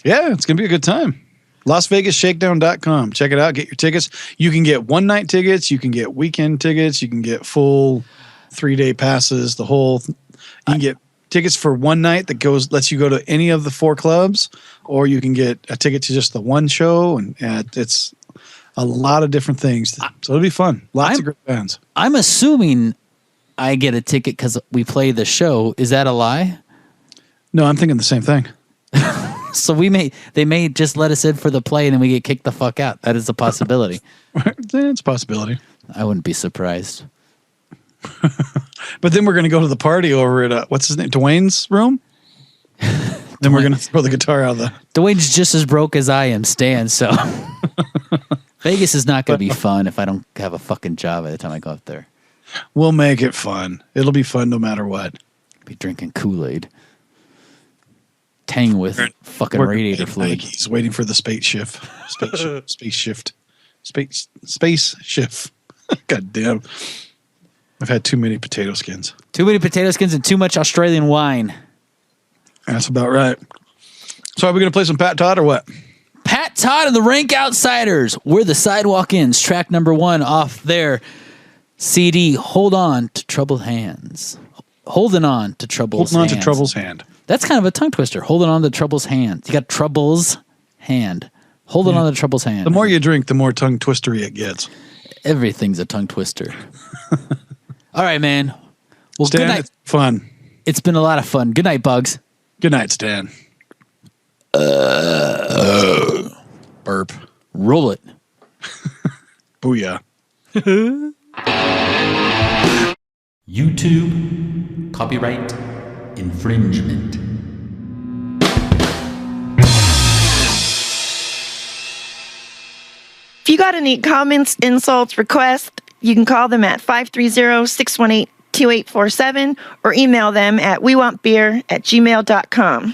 Yeah, it's going to be a good time. LasVegasShakedown.com. Check it out. Get your tickets. You can get one-night tickets. You can get weekend tickets. You can get full 3-day passes. You can get tickets for one night that lets you go to any of the 4 clubs, or you can get a ticket to just the one show, and it's a lot of different things. So it'll be fun. Lots of great bands. I'm assuming I get a ticket because we play the show. Is that a lie? No, I'm thinking the same thing. So they may just let us in for the play and then we get kicked the fuck out. That is a possibility. It's a possibility. I wouldn't be surprised. But then we're going to go to the party over at what's his name, Dwayne's room. Then we're going to throw the guitar out of the. Dwayne's just as broke as I am, Stan. So Vegas is not going to be fun if I don't have a fucking job by the time I go up there. We'll make it fun. It'll be fun no matter what. Be drinking Kool-Aid. Tang with fucking radiator fluid. He's waiting for the space shift. Space shift. God damn. I've had too many potato skins. Too many potato skins and too much Australian wine. That's about right. So are we going to play some Pat Todd or what? Pat Todd and the Rank Outsiders. We're the Sidewalk Ins. Track number 1 off their CD. Hold on to Troubled Hands. Holding on to Trouble's Holding on Hands. to Trouble's hand. That's kind of a tongue twister. Holding on to Trouble's hand. You got Trouble's hand. Holding on to Trouble's hand. The more you drink, the more tongue twistery it gets. Everything's a tongue twister. All right, man. Well, Stan, good night. it's fun. It's been a lot of fun. Good night, Bugs. Good night, Stan. Burp. Roll it. Booyah. YouTube, copyright infringement. If you got any comments, insults, requests, you can call them at 530-618-2847 or email them at wewantbeer@gmail.com.